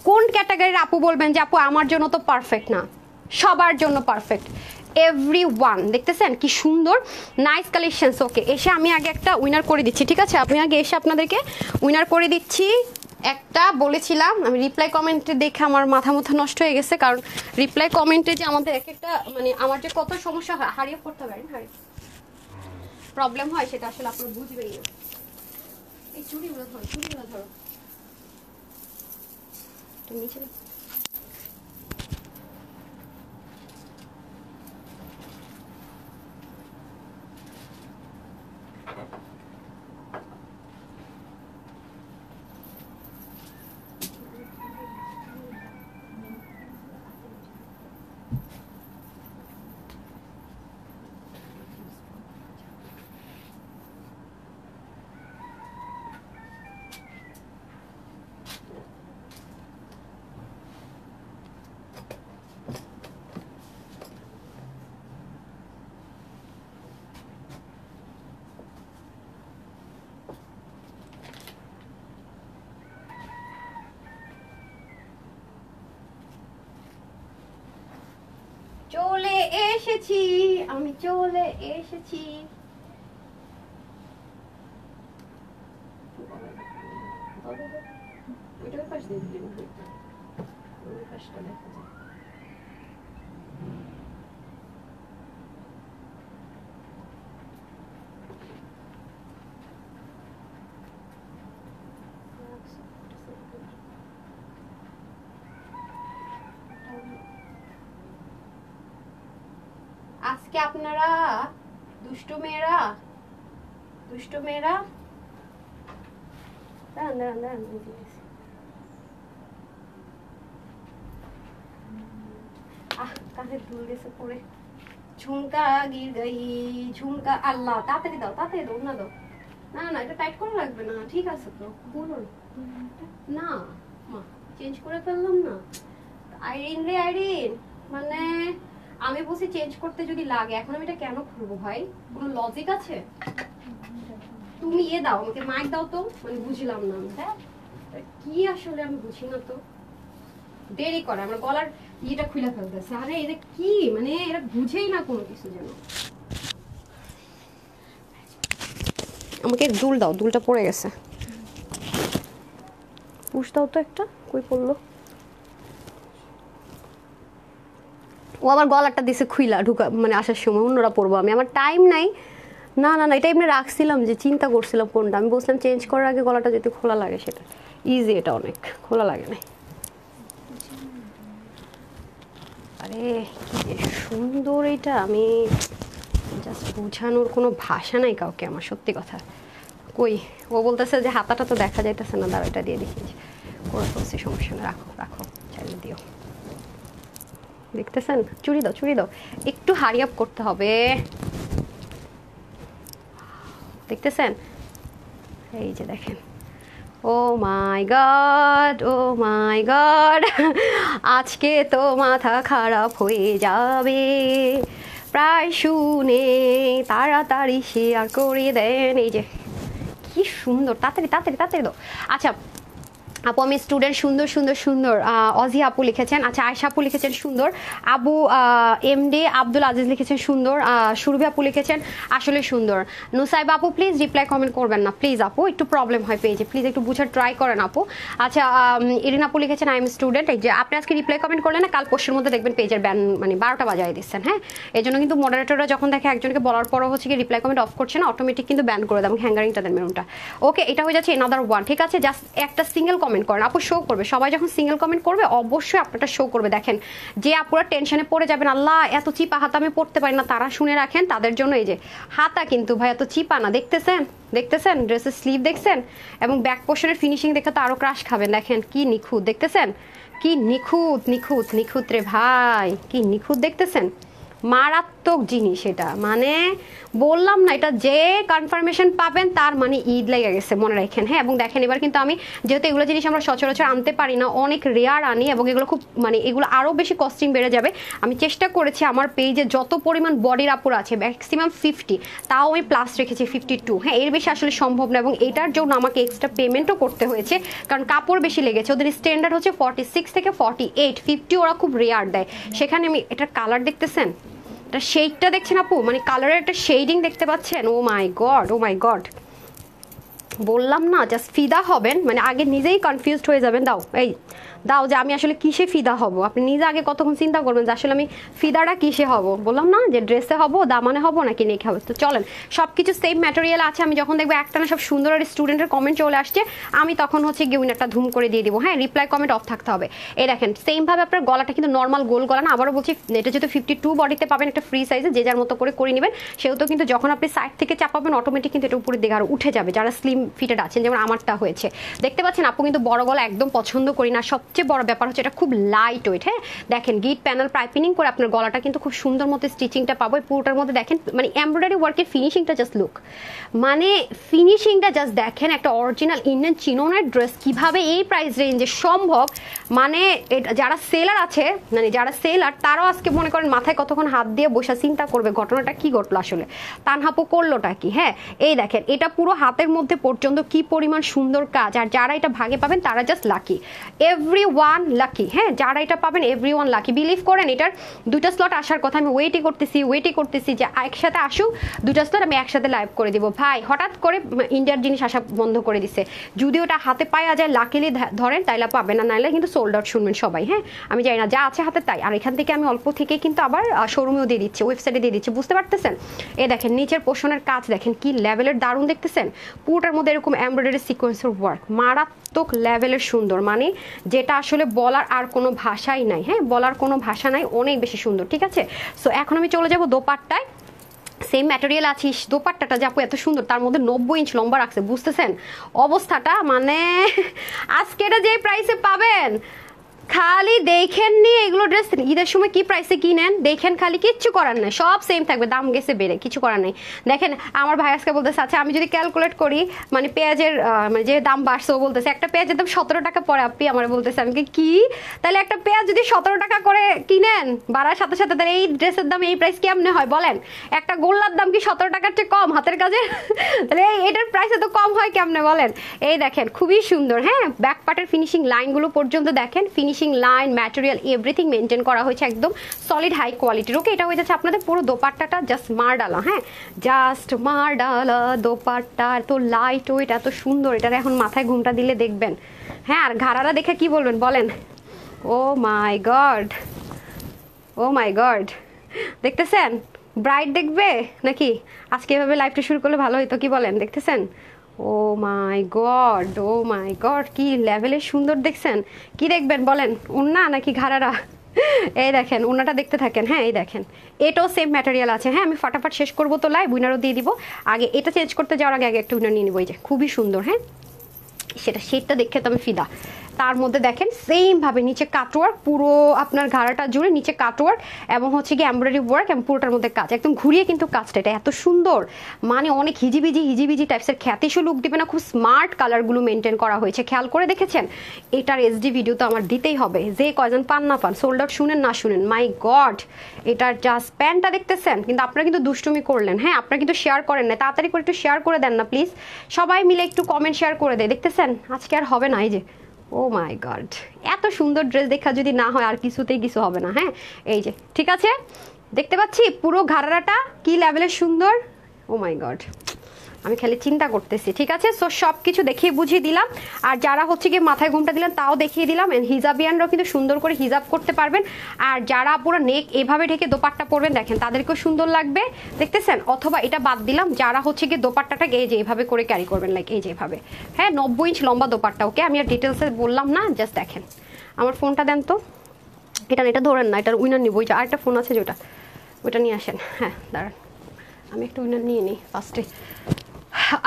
কোন ক্যাটাগরির আপু বলবেন যে আপু আমার জন্য তো পারফেক্ট না, সবার জন্য পারফেক্ট এভরিওয়ান। দেখতেছেন কি সুন্দর নাইস কালেকশনস ওকে। এসে আমি আগে একটা উইনার করে দিচ্ছি, ঠিক আছে আমি আগে এসে আপনাদেরকে উইনার করে দিচ্ছি। একটা বলেছিলাম আমি রিপ্লাই কমেন্টে দেখে আমার মাথা নষ্ট হয়ে গেছে, কারণ রিপ্লাই কমেন্টে যে আমাদের এক একটা মানে আমার যে কত সমস্যা হারিয়ে পড়তে পারেন, প্রবলেম হয় সেটা আসলে আপনারা বুঝবেই না। এই চুড়িগুলো ধরো তুমি নিচে। চলে এসেছি আমি, চলে এসেছি। আজকে আপনারা দুষ্টু মেয়েরা দাঁড়ান কানে ধুল গেছে পরে। ঝুমকা গির গই, ঝুমকা। আল্লাহ, তাড়াতাড়ি দাও, তাড়াতাড়ি দাও, না দাও। না না, এটা টাইট করা লাগবে না, ঠিক আছে তো, বলুন না। মা চেঞ্জ করে ফেললাম না। আইরিন রে আইরিন, মানে আমি বলছি চেঞ্জ করতে যদি লাগে, এখন আমি এটা কেন খুলবো ভাই? কোনো লজিক আছে? তুমি দাও আমাকে, মাইক দাও তো, মানে বুঝলাম না। হ্যাঁ কি আসলে আমি বুঝি না তো, দেরি করে আমার গলার ইয়েটা খুলে ফেলতেছে। আরে এটা কি, মানে এরা বুঝেই না কোনো কিছু যেন। আমাকে দুল দাও, দুলটা পড়ে গেছে, পুষ দাও তো একটা, কই পড়লো? ও আবার গলাটা দিছে খুইলা ঢুকা, মানে আসার সময় অন্যরা পরবো আমি, আমার টাইম নাই। না না না, এটা এমনি রাখছিলাম, যে চিন্তা করছিলাম কোনটা, আমি বলছিলাম চেঞ্জ করার আগে গলাটা যদি খোলা লাগে সেটা ইজি, এটা অনেক খোলা লাগে না। আরে কি যে সুন্দর এটা, আমি জাস্ট বোঝানোর কোনো ভাষা নাই কাউকে আমার, সত্যি কথা। কই ও বলতেছে যে হাতাটা তো দেখা যাইতেছে না, দাঁড়াটা দিয়ে দেখিয়েছি, করে ফেলছি, সমস্যা না, রাখো রাখো, চাইলে দিও। দেখতেছেন, চুড়ি দাও চুড়ি দাও, একটু হারি আপ করতে হবে, দেখতেছেন? এই যে দেখেন, oh my god, oh my god, আজকে তো মাথা খারাপ হয়ে যাবে, প্রায় শুনে তাড়াতাড়ি শেয়ার করে দেন। এই যে কি সুন্দর, তাড়াতাড়ি তাড়াতাড়ি তাড়াতাড়ি দাও। আচ্ছা আপু আমি স্টুডেন্ট, সুন্দর সুন্দর সুন্দর, অজি আপু লিখেছেন, আচ্ছা আয়শা আপু লিখেছেন সুন্দর, আবু এমডি আব্দুল আজিজ লিখেছেন সুন্দর, সুরভি আপু লিখেছেন আসলে সুন্দর। নুসাইব আপু প্লিজ রিপ্লাই কমেন্ট করবেন না প্লিজ আপু, একটু প্রবলেম হয় পেজে, প্লিজ একটু বুঝার ট্রাই করেন আপু। আচ্ছা ইরিন আপু লিখেছেন আই এম স্টুডেন্ট, এই যে আপনি আজকে রিপ্লাই কমেন্ট করলেন না, কাল পরশুর মধ্যে দেখবেন পেজের ব্যান মানে 12টা বাজায় দিচ্ছেন। হ্যাঁ এই জন্য কিন্তু মডারেটররা যখন দেখে একজনকে বলার পরও হচ্ছে কি রিপ্লাই কমেন্ট অফ করছে না, অটোমেটিক কিন্তু ব্যান করে দেয়, হ্যাঙ্গারিংটা দেন মেরুনটা। ওকে এটা হয়ে যাচ্ছে এনাদার ওয়ান, ঠিক আছে? জাস্ট একটা সিঙ্গেল কমেন্ট করেন আপু, শো করবে, সবাই যখন সিঙ্গেল কমেন্ট করবে অবশ্যই আপনারটা শো করবে। দেখেন যে আপুরা টেনশনে পড়ে যাবেন, আল্লাহ এত চিপা হাতা আমি পড়তে পারি না, তারা শুনে রাখেন তাদের জন্য এই যে হাতা কিন্তু ভাই এত চিপা না, দেখতেছেন দেখতেছেন ড্রেসের স্লিভ দেখছেন, এবং ব্যাক পোর্শনের ফিনিশিং দেখে তো আরো ক্রাশ খাবেন। দেখেন কি নিখুঁত, দেখতেছেন কি নিখুঁত নিখুঁত নিখুঁত রে ভাই, কি নিখুঁত, দেখতেছেন? মারাত্মক জিনিস এটা, মানে বললাম না, এটা যে কনফার্মেশন পাবেন তার মানে ঈদ লেগে গেছে, মনে রাখেন। হ্যাঁ এবং দেখেন এবার কিন্তু আমি যেহেতু এগুলো জিনিস আমরা সচরাচর আনতে পারি না, অনেক রেয়ার আনি, এবং এগুলো খুব মানে এগুলো আরও বেশি কস্টিং বেড়ে যাবে। আমি চেষ্টা করেছি আমার পেজে যত পরিমাণ বডির আপুর আছে ম্যাক্সিমাম 50, তাও আমি প্লাস রেখেছি 52। হ্যাঁ এর বেশি আসলে সম্ভব না, এবং এটার জন্য আমাকে এক্সট্রা পেমেন্টও করতে হয়েছে, কারণ কাপড় বেশি লেগেছে। ওদের স্ট্যান্ডার্ড হচ্ছে 46 থেকে 48, 50 ওরা খুব রেয়ার দেয়। সেখানে আমি এটার কালার দেখতেছেন, এটা শেডটা দেখছেন আপু, মানে কালারের একটা শেডিং দেখতে পাচ্ছেন, ও my god oh my god, বললাম না জাস্ট ফিদা হবেন, মানে আগে নিজেই কনফিউজড হয়ে যাবেন। দাও এই দাও, যে আমি আসলে কিসে ফিদা হব, আপনি নিজে আগে কতক্ষণ চিন্তা করবেন যে আসলে আমি ফিদাটা কিসে হব। বললাম না যে ড্রেসে হব, দামানে হব নাকি নেকে হবে। তো চলেন সব কিছু সেম ম্যাটেরিয়াল আছে, আমি যখন দেখবো একটা না সব সুন্দর আর স্টুডেন্টের কমেন্ট চলে আসছে, আমি তখন হচ্ছে গিয়ে উইনারটা ধুম করে দিয়ে দিব। হ্যাঁ রিপ্লাই কমেন্ট অফ থাকতে হবে। এই দেখেন সেমভাবে আপনার গলাটা কিন্তু নর্মাল গোল গলা না, আবারও বলছি এটা যেহেতু 52 বডিতে পাবেন একটা ফ্রি সাইজে, যে যার মতো করে নেবেন, সেহেতু কিন্তু যখন আপনি সাইড থেকে চাপাবেন অটোমেটিক কিন্তু এটা উপরের দিকে আরও উঠে যাবে, যারা স্লিম ফিটেড আছেন, যেমন আমারটা হয়েছে। দেখতে পাচ্ছেন আপু কিন্তু বড় গলা একদম পছন্দ করি না, সবচেয়ে বড় ব্যাপার হচ্ছে এটা খুব লাইট ওয়েট। হ্যাঁ দেখেন গিট প্যানেল পাইপিনিং করে আপনার গলাটা কিন্তু খুব সুন্দর মতো স্টিচিংটা পাবো। পুরোটার মধ্যে দেখেন মানে এমব্রয়ডারি ওয়ার্কের ফিনিশিংটা জাস্ট লুক, মানে ফিনিশিংটা জাস্ট দেখেন, একটা অরিজিনাল ইন্ডিয়ান চিনোনের ড্রেস কিভাবে এই প্রাইস রেঞ্জে সম্ভব। মানে যারা সেলার আছে, মানে যারা সেলার তারাও আজকে মনে করেন মাথায় কতক্ষণ হাত দিয়ে বসে চিন্তা করবে ঘটনাটা কি ঘটলো আসলে, তানহাপু করলোটা কি। হ্যাঁ এই দেখেন এটা পুরো হাতের মধ্যে পর্যন্ত কি পরিমাণ সুন্দর কাজ, আর যারা এটা ভাগে পাবেন তারা জাস্ট লাকি, এভরিওয়ান লাকি। হ্যাঁ যারা এটা পাবেন এভরিওয়ান লাকি। বিলিভ করেন এটার দুইটা স্লট আসার কথা, আমি ওয়েটই করতেছি যে একসাথে আসুক দুইটা স্লট, আমি একসাথে লাইভ করে দিব। ভাই হঠাৎ করে ইন্ডিয়ার জিনিস আসা বন্ধ করে দিছে, যদি ওটা হাতে পাওয়া যায় লাকিলি ধরেন তাইলে পাবেন না, নাইলে কিন্তু সোল্ড আউট শুনবেন সবাই। হ্যাঁ আমি জানি না, যা আছে হাতে তাই। আর এখান থেকে আমি অল্প থেকে কিন্তু আবার শোরুমেও দিয়ে দিচ্ছি, ওয়েবসাইটে দিয়ে দিচ্ছি, বুঝতে পারতেছেন? এই দেখেন নিচের পোর্শনের কাজ দেখেন কি লেভেলের দারুণ, দেখতেছেন পুরোটার মধ্যে এরকম এমব্রয়ডারি সিকোয়েন্সের ওয়ার্ক, মারাত্মক লেভেলের সুন্দর, মানে যেটা আসলে বলার আর কোনো ভাষাই নাই। হ্যাঁ বলার কোনো ভাষা নাই, অনেক বেশি সুন্দর। ঠিক আছে সো এখন আমি চলে যাব দোপাট্টায়। সেম ম্যাটেরিয়াল আছিস, দোপাট্টাটা যাপু এত সুন্দর, তার মধ্যে 90 ইঞ্চ লম্বা রাখছে, বুঝতেছেন অবস্থাটা? মানে আজকে এটা যে প্রাইসে পাবেন খালি দেখেন নি এগুলো ড্রেস ঈদের সময় কি প্রাইসে কিনেন দেখেন, খালি কিচ্ছু করার নাই, সব সেম থাকবে, দাম গেছে বেড়ে, কিছু করার নাই। দেখেন আমার ভাই আজকে বলতেছে, আচ্ছা আমি যদি ক্যালকুলেট করি মানে পেঁয়াজের মানে যে দাম বাড়ছে, ও বলতেছে একটা পেঁয়াজের দাম 17 টাকা পরে, আপনি আমার বলতেছে, আমি কি তাহলে একটা পেঁয়াজ যদি 17 টাকা করে কিনেন বাড়ার সাথে সাথে, তাহলে এই ড্রেসের দাম এই প্রাইস কেমনে হয় বলেন? একটা গোল্লার দাম কি 17 টাকার চেয়ে কম হাতের কাজে? তাহলে এটার প্রাইস এত কম হয় কেমনে বলেন? এই দেখেন খুবই সুন্দর, হ্যাঁ ব্যাক পার্টের ফিনিশিং লাইনগুলো পর্যন্ত দেখেন, finishing line material everything maintain করা হয়েছে একদম সলিড হাই কোয়ালিটির। ওকে, এটা হয়ে যাচ্ছে আপনাদের পুরো দোপাট্টাটা জাস্ট মারডালা, হ্যাঁ জাস্ট মারডালা দোপাট্টা, এত লাইট ওয়েট, এত সুন্দর, এটার এখন মাথায় ঘুমটা দিলে দেখবেন, হ্যাঁ। আর ঘাড়ারা দেখে কি বলবেন বলেন? ও my god, oh my god, দেখতেছেন ব্রাইট দেখবে নাকি? আজকে এভাবে লাইভটা শুরু করলে ভালো হইতো, কি বলেন? দেখতেছেন, ও my god, oh my god, কি লেভেলের সুন্দর, দেখছেন? কি দেখবেন বলেন, ওন্না নাকি ঘাড়ারা? এই দেখেন ওন্নাটা দেখতে থাকেন, হ্যাঁ এই দেখেন এটাও সেম ম্যাটেরিয়াল আছে, হ্যাঁ আমি ফাটাফাট শেষ করবো তো লাইভ, উইনারও দিয়ে দিব। আগে এটা চেঞ্জ করতে যাওয়ার আগে একটা উইনার নিয়ে নিবো, এই যে খুবই সুন্দর, হ্যাঁ সেটা দেখে তো আমি ফিদা। তার মধ্যে দেখেন সেম ভাবে নিচে কাটওয়ার্ক, পুরো আপনার ঘাড়াটা জুড়ে নিচে কাটওয়ার্ক এবং হচ্ছে কি এমব্রয়ডারি ওয়ার্ক এবং পুরোটার মধ্যে কাজ, একদম ঘুরিয়ে কিন্তু কাজটা, এটা এত সুন্দর, মানে অনেক হিজিবিজি টাইপসের খ্যাতিসু লুক দিবে না, খুব স্মার্ট কালারগুলো মেনটেন করা হয়েছে, খেয়াল করে দেখেছেন? এটার এইচডি ভিডিও তো আমার দিতেই হবে, যে কয়জন পান না পান, সোল্ড আউট শুনেন না শুনেন, মাই গড। এটার জাস্ট প্যান্টটা দেখতেছেন, কিন্তু আপনারা কিন্তু দুষ্টুমি করলেন, হ্যাঁ আপনারা কিন্তু শেয়ার করেন না, তাড়াতাড়ি করে একটু শেয়ার করে দেন না প্লিজ, সবাই মিলে একটু কমেন্ট শেয়ার করে দেয়, দেখতেছেন আজকে আর হবে না। এই যে ও মাই গড, এত সুন্দর ড্রেস দেখা যদি না হয় আর কিছুতেই কিছু হবে না, হ্যাঁ এই যে ঠিক আছে, দেখতে পাচ্ছি পুরো ঘাড়াটা কি লেভেলের সুন্দর, ও মাই গড, আমি খালি চিন্তা করতেছি, ঠিক আছে। সো সব কিছু দেখিয়ে বুঝিয়ে দিলাম, আর যারা হচ্ছে গিয়ে মাথায় ঘুমটা দিলেন তাও দেখিয়ে দিলাম, হিজাবিয়ানরাও কিন্তু সুন্দর করে হিজাব করতে পারবেন, আর যারা পুরো নেক এভাবে ঢেকে দোপাট্টা পরবেন দেখেন তাদেরকেও সুন্দর লাগবে, দেখতেছেন? অথবা এটা বাদ দিলাম, যারা হচ্ছে গিয়ে দোপাট্টাটাকে এই যে এইভাবে করে ক্যারি করবেন, লাইক এই যে এভাবে, হ্যাঁ 90 ইঞ্চ লম্বা দোপাট্টা, ওকে আমি আর ডিটেলসে বললাম না, জাস্ট দেখেন। আমার ফোনটা দেন তো, এটা ধরেন না, এটার উইনার নিব, ওইটা আরেকটা ফোন আছে যেটা, ওইটা নিয়ে আসেন, হ্যাঁ দাঁড়ান আমি একটা উইনার নিয়ে নিই ফার্স্টে।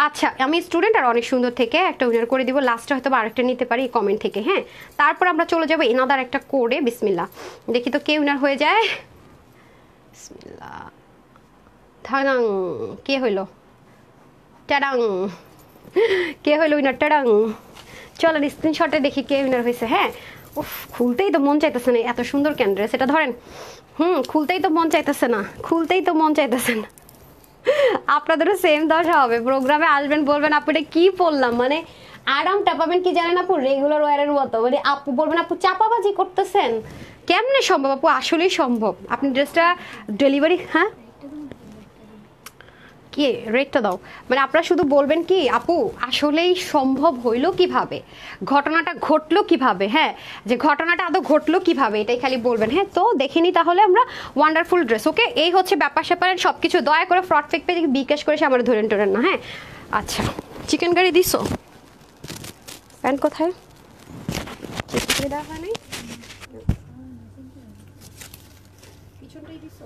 আচ্ছা আমি স্টুডেন্ট আর অনেক সুন্দর থেকে একটা উইনার করে দিব, লাস্টে হয়তো আরেকটা নিতে পারি কমেন্ট থেকে, হ্যাঁ তারপর আমরা চলে যাবো এনাদার একটা কোডে। বিসমিল্লাহ, দেখি তো কে উইনার হয়ে যায়। বিসমিল্লাহ, ধানাং, কে হইল? টাডাং, কে হইল উইনার? টাডাং, চলেন স্ক্রিনশটে দেখি কে উইনার হয়েছে। হ্যাঁ উফ, খুলতেই তো মন চাইতেছে না, এত সুন্দর কেন ড্রেস, এটা ধরেন, খুলতেই তো মন চাইতেছে না, খুলতেই তো মন চাইতেছে না। আপনাদেরও সেম দশা হবে, প্রোগ্রামে আসবেন বলবেন আপু এটা কি পড়লাম, মানে আরামটা পাবেন কি জানেন আপু, রেগুলার ওয়ারের মতো, মানে আপু বলবেন আপু চাপাবাজি করতেছেন, কেমনে সম্ভব আপু? আসলেই সম্ভব, আপনি ড্রেসটা ডেলিভারি, হ্যাঁ কি রেটটা দাও, মানে আপনারা শুধু বলবেন কি আপু আসলেই সম্ভব হইলো কিভাবে, ঘটনাটা ঘটলো কিভাবে, হ্যাঁ যে ঘটনাটা আদৌ ঘটলো কিভাবে, এটাই খালি বলবেন। হ্যাঁ তো দেখিনি তাহলে আমরা ওয়ান্ডারফুল ড্রেস, ওকে এই হচ্ছে ব্যাপার স্যাপারের সব কিছু, দয়া করে ফ্রড ফেক পেজে বিকাশ করে সে আমার ধরেন টরেন না, হ্যাঁ। আচ্ছা চিকেন কারি দিছো, প্যান্ট কোথায়? দেখা নেই, পিছনটাই দিছো।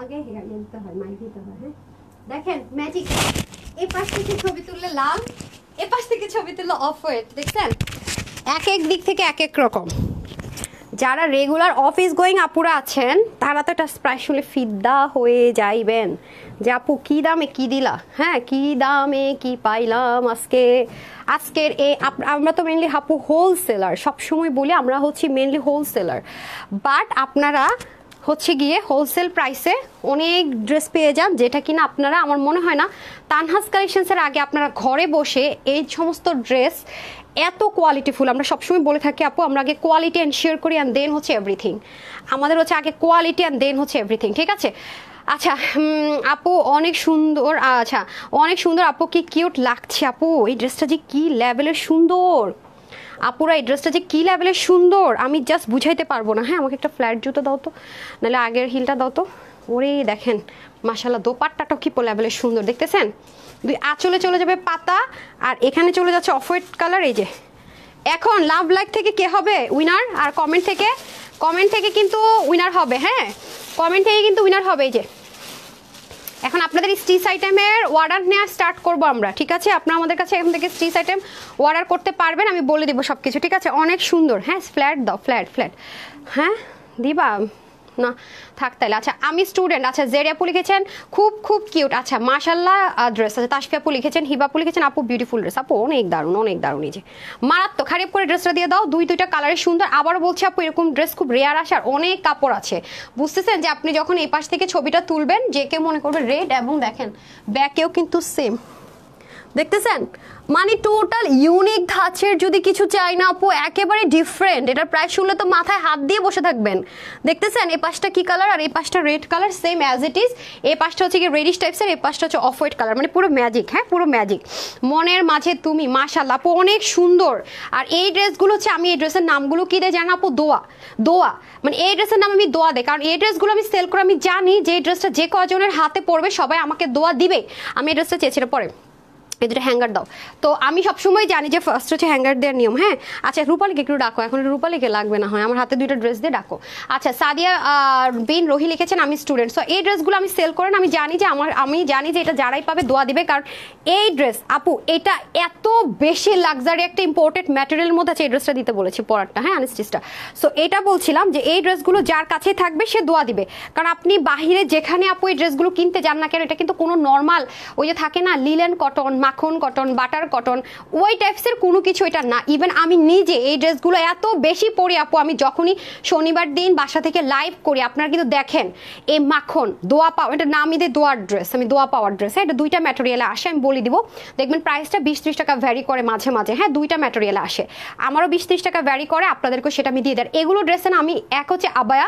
আগে হেয়ার নিতে হয়, মাইক দিতে হয়, হ্যাঁ দেখেন ম্যাজিক, এই পাশ থেকে ছবি তুললে লাল, এ পাশ থেকে ছবি তুললে অফ হোয়াইট, দেখছেন এক এক দিক থেকে এক এক রকম। যারা রেগুলার অফিস গোয়িং আপুরা আছেন তারা তো এটা প্রায় শুনলে ফিদা হয়ে যাইবেন যে আপু কি দামে কি দিলা, হ্যাঁ কি দামে কি পাইলাম আজকের এই। আমরা তো মেনলি আপু হোলসেলার, সবসময় বলি আমরা হচ্ছি মেনলি হোলসেলার, বাট আপনারা হচ্ছে গিয়ে হোলসেল প্রাইসে অনেক ড্রেস পেয়ে যান, যেটা কিনা আপনারা, আমার মনে হয় না তানহাস কালেকশনসের আগে আপনারা ঘরে বসে এই সমস্ত ড্রেস এত কোয়ালিটিফুল, আমরা সবসময় বলে থাকি আপু আমরা আগে কোয়ালিটি এনশিওর করি অ্যান্ড দেন হচ্ছে এভরিথিং, আমাদের হচ্ছে আগে কোয়ালিটি অ্যান্ড দেন হচ্ছে এভরিথিং, ঠিক আছে। আচ্ছা আপু অনেক সুন্দর, আচ্ছা অনেক সুন্দর আপু, কি কিউট লাগছে আপু, এই ড্রেসটা যে কি লেভেলের সুন্দর আপুরা, এই ড্রেসটা যে কী লেভেলের সুন্দর আমি জাস্ট বুঝাইতে পারবো না। হ্যাঁ আমাকে একটা ফ্ল্যাট জুতো দাও তো, নাহলে আগের হিলটা দাও তো। ওরে দেখেন মাশাল্লাহ দোপাট্টাটাও কি লেভেলের সুন্দর, দেখতেছেন? দুই আঁচলে চলে যাবে পাতা, আর এখানে চলে যাচ্ছে অফ হোয়াইট কালার। এই যে এখন লাভ লাইক থেকে কে হবে উইনার, আর কমেন্ট থেকে কিন্তু উইনার হবে, হ্যাঁ কমেন্ট থেকে কিন্তু উইনার হবে। এই যে এখন আপনাদের স্টিচ আইটেমের অর্ডার নেওয়া স্টার্ট করবো আমরা, ঠিক আছে? আপনারা আমাদের কাছে এখান থেকে স্টিচ আইটেম অর্ডার করতে পারবেন, আমি বলে দিব সব কিছু, ঠিক আছে? অনেক সুন্দর, হ্যাঁ ফ্ল্যাট দাও, ফ্ল্যাট, হ্যাঁ দিবা না থাক তাইলে। আচ্ছা আমি স্টুডেন্ট, আচ্ছা জেড আপু লিখেছেন খুব খুব কিউট, আচ্ছা মাশাল্লাহ ড্রেস, আচ্ছা তাশফি আপু লিখেছেন, হিবা আপু লিখেছেন আপু বিউটিফুল ড্রেস, আপু অনেক দারুণ অনেক দারুণ, এই যে মারাত্মক, খারাপ করে ড্রেসটা দিয়ে দাও, দুইটা কালারের সুন্দর। আবারও বলছি আপু এরকম ড্রেস খুব রেয়ার আসার, অনেক কাপড় আছে, বুঝতেছেন? যে আপনি যখন এই পাশ থেকে ছবিটা তুলবেন যে কেউ মনে করবে রেড, এবং দেখেন ব্যাকেও কিন্তু সেম, দেখতেছেন? মানে টোটাল ইউনিক ধাঁচের যদি কিছু চাই না আপু, একেবারে ডিফারেন্ট। এটার প্রাইস শুনলে তো মাথায় হাত দিয়ে বসে থাকবেন। দেখতেছেন এই পাশটা কি কালার, আর এই পাশটা red colour, same as it is. এই পাশটা হচ্ছে কি রেডিশ টাইপসের, এই পাশটা হচ্ছে অফ হোয়াইট কালার, মানে পুরো ম্যাজিক, হ্যাঁ পুরো ম্যাজিক। মনের মাঝে তুমি, মাশাল্লাহ আপু অনেক সুন্দর। আর এই ড্রেসগুলো হচ্ছে, আমি এই ড্রেসের নামগুলো কি দেয় জানো আপু? দোয়া, মানে এই ড্রেসের নাম আমি দোয়া দেয়, কারণ এই ড্রেসগুলো আমি সেল করে আমি জানি যে এই ড্রেসটা যে কজনের হাতে পড়বে সবাই আমাকে দোয়া দিবে। আমি এই ড্রেসটা চেয়েছিলাম পরে এই দুটো হ্যাঙ্গার দাও, তো আমি সবসময় জানি যে ফার্স্ট হচ্ছে হ্যাঙ্গার দেওয়ার নিয়ম। হ্যাঁ আচ্ছা রূপালীকে একটু ডাকো, এখন রূপালীকে লাগবে না হয়, আমার হাতে দুইটা ড্রেস দিয়ে ডাকো। আচ্ছা সাদিয়া বিন রোহি লিখেছেন আমি স্টুডেন্ট, সো এই ড্রেসগুলো আমি সেল করেন, আমি জানি যে আমি জানি যে এটা যারাই পাবে দোয়া দিবে, কারণ এই ড্রেস আপু এটা এত বেশি লাক্সারি একটা ইম্পোর্টেড ম্যাটেরিয়ালের মধ্যে আছে। এই ড্রেসটা দিতে বলেছি পরারটা, হ্যাঁ আনস্টিচটা। সো এটা বলছিলাম যে এই ড্রেসগুলো যার কাছেই থাকবে সে দোয়া দিবে, কারণ আপনি বাহিরে যেখানে আপু এই ড্রেসগুলো কিনতে যান না কেন, এটা কিন্তু কোনো নর্মাল ওই যে থাকে না লিলেন কটন, মাখন কটন, বাটার কটন, ওই টাইপসের কোনো কিছু এটা না। ইভেন আমি নিজে এই ড্রেসগুলো এত বেশি পরি আপু, আমি যখনই শনিবার দিন বাসা থেকে লাইভ করি, আপনারা কিন্তু দেখেন এই মাখন দোয়া পাওয়া, এটা নামই দিয়ে দোয়ার ড্রেস, আমি দোয়া পাওয়ার ড্রেস, হ্যাঁ এটা দুইটা ম্যাটেরিয়ালে আসে, আমি বলে দিব। দেখবেন প্রাইসটা 20-30 টাকা ভ্যারি করে মাঝে মাঝে, হ্যাঁ দুইটা ম্যাটেরিয়ালে আসে, আমারও 20-30 টাকা ভ্যারি করে, আপনাদেরকে সেটা আমি দিয়ে দেয়। এগুলো ড্রেসে না আমি, এক হচ্ছে আবায়া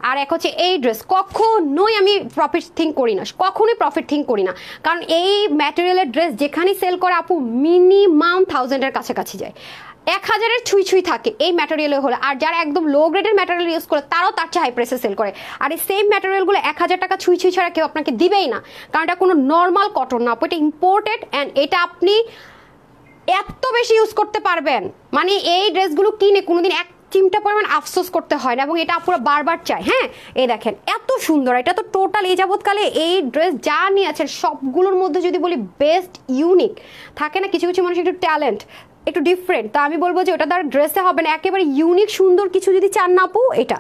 আর এক হচ্ছে এই ড্রেস, কখনোই আমি প্রফিট থিঙ্ক করি না, কখনোই প্রফিট থিঙ্ক করি না, কারণ এই ম্যাটেরিয়ালের ড্রেস যেখানেই সেল করে আপু মিনিমাম 1000-এর কাছাকাছি যায়, 1000-এর ছুঁই থাকে এই ম্যাটেরিয়াল হলে। আর যারা একদম লো গ্রেডের ম্যাটেরিয়াল ইউজ করে তারাও তার চেয়ে হাই প্রাইসে সেল করে, আর এই সেম ম্যাটেরিয়ালগুলো 1000 টাকা ছুঁই ছাড়া কেউ আপনাকে দিবেই না, কারণ এটা কোনো নর্মাল কটন না আপু, এটা ইম্পোর্টেড, অ্যান্ড এটা আপনি এত বেশি ইউজ করতে পারবেন, মানে এই ড্রেসগুলো কিনে কোনোদিন এক চিমটা পরিমাণ আফসোস করতে হয় না, এবং এটা আপুরা বারবার চাই। হ্যাঁ এই দেখেন এত সুন্দর, এটা তো টোটাল এই যাবৎকালে এই ড্রেস যা নিয়ে আছেন সবগুলোর মধ্যে যদি বলি বেস্ট ইউনিক থাকে না, কিছু কিছু মানুষ একটু ট্যালেন্ট একটু ডিফারেন্ট, তো আমি বলবো যে ওটা তার ড্রেসে হবে না, একেবারে ইউনিক সুন্দর কিছু যদি চান না আপু এটা,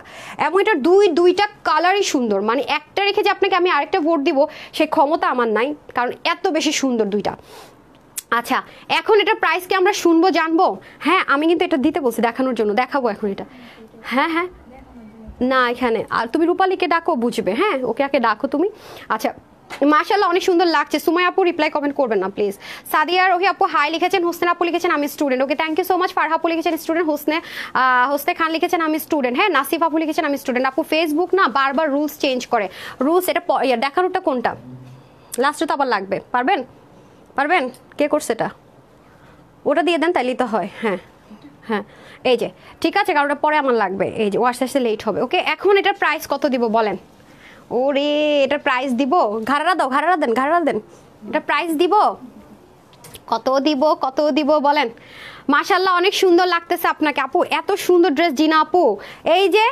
এবং এটা দুইটা কালারই সুন্দর, মানে একটা রেখে যে আপনাকে আমি আরেকটা ভোট দিব সেই ক্ষমতা আমার নাই, কারণ এত বেশি সুন্দর দুইটা। আচ্ছা এখন এটার প্রাইস কি আমরা শুনবো জানবো? হ্যাঁ আমি কিন্তু এটা দিতে বলছি দেখানোর জন্য, দেখাবো এখন এটা। হ্যাঁ না এখানে, আর তুমি রূপালীকে ডাকো বুঝবে, হ্যাঁ ওকে আগে ডাকো তুমি। আচ্ছা মাশাআল্লাহ অনেক সুন্দর লাগছে। সুমাইয়া আপু রিপ্লাই কমেন্ট করবেন না প্লিজ। সাদিয়া রোহি আপু হাই লিখেছেন, হোসনে আপু লিখেছেন আমি student, okay thank you so much. Farha আপু লিখেছেন স্টুডেন্ট, হোসনে খান লিখেছেন আমি স্টুডেন্ট, হ্যাঁ নাসিফ আপু লিখেছেন আমি স্টুডেন্ট। আপু ফেসবুক না বারবার রুলস চেঞ্জ করে, রুলস এটা দেখানোটা কোনটা লাস্টে তো আবার লাগবে, পারবেন কে করছে এটা, ওটা দিয়ে দেন তাইলেই তো হয়। হ্যাঁ এই যে ঠিক আছে, কারণ ওটা পরে আমার লাগবে, এই যে ওয়াশ আসতে লেট হবে। ওকে এখন এটার প্রাইস কত দিব বলেন? ওরে এটার প্রাইস দিব, ঘাড়া দেন, এটা প্রাইস দিব কত দিব বলেন? মাশাআল্লাহ অনেক সুন্দর লাগতেছে আপনাকে আপু, এত সুন্দর ড্রেস জিনা আপু, এই যে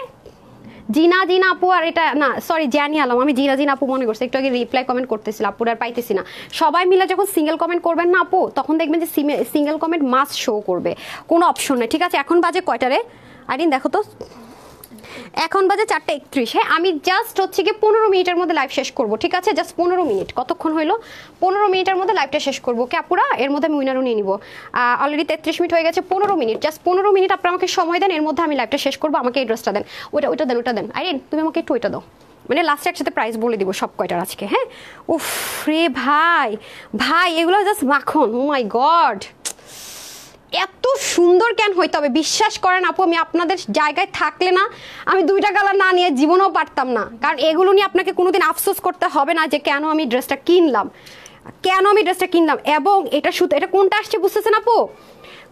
জিনা আপু, আর এটা না সরি জানি আলম, আমি জিনা আপু মনে করছি, একটু আগে রিপ্লাই কমেন্ট করতেছিলাম আপুর আর পাইতেছি না। সবাই মিলে যখন সিঙ্গেল কমেন্ট করবেন না আপু, তখন দেখবেন যে সিঙ্গেল কমেন্ট মাস্ট শো করবে, কোনো অপশন নেই, ঠিক আছে? এখন বাজে কয়টা রে আইডিন দেখো তো, এখন বাজে 4:31। হ্যাঁ, আমি জাস্ট হচ্ছে কি 15 মিনিটের মধ্যে লাইভ শেষ করব, ঠিক আছে? Just 15 minute. কতক্ষণ হইলো? 15 মিনিটের মধ্যে লাইভটা শেষ করবো। ওকে আপুরা, এর মধ্যে আমি উইনারও নিয়ে নিব। অলরেডি 33 মিনিট হয়ে গেছে। 15 মিনিট, জাস্ট 15 মিনিট আপনারা আমাকে সময় দেন, এর মধ্যে আমি লাইভটা শেষ করবো। আমাকে এই ড্রেসটা দেন, ওইটা দেন। আইরিন, তুমি আমাকে একটু ওইটা দাও, মানে লাস্টে একসাথে প্রাইস বলে দিব সব কয়টার আজকে। হ্যাঁ, উফ রে ভাই, এগুলো জাস্ট মাখন। ও মাই গড, এত সুন্দর কেন হইতে হবে? বিশ্বাস করেন আপু, আমি আপনাদের জায়গায় থাকলে না, আমি 2টা কালার না নিয়ে জীবনেও পারতাম না। কারণ এগুলো নিয়ে আপনাকে কোনোদিন আফসোস করতে হবে না যে কেন আমি ড্রেসটা কিনলাম। এবং এটা কোনটা আসছে বুঝতেছেন আপু?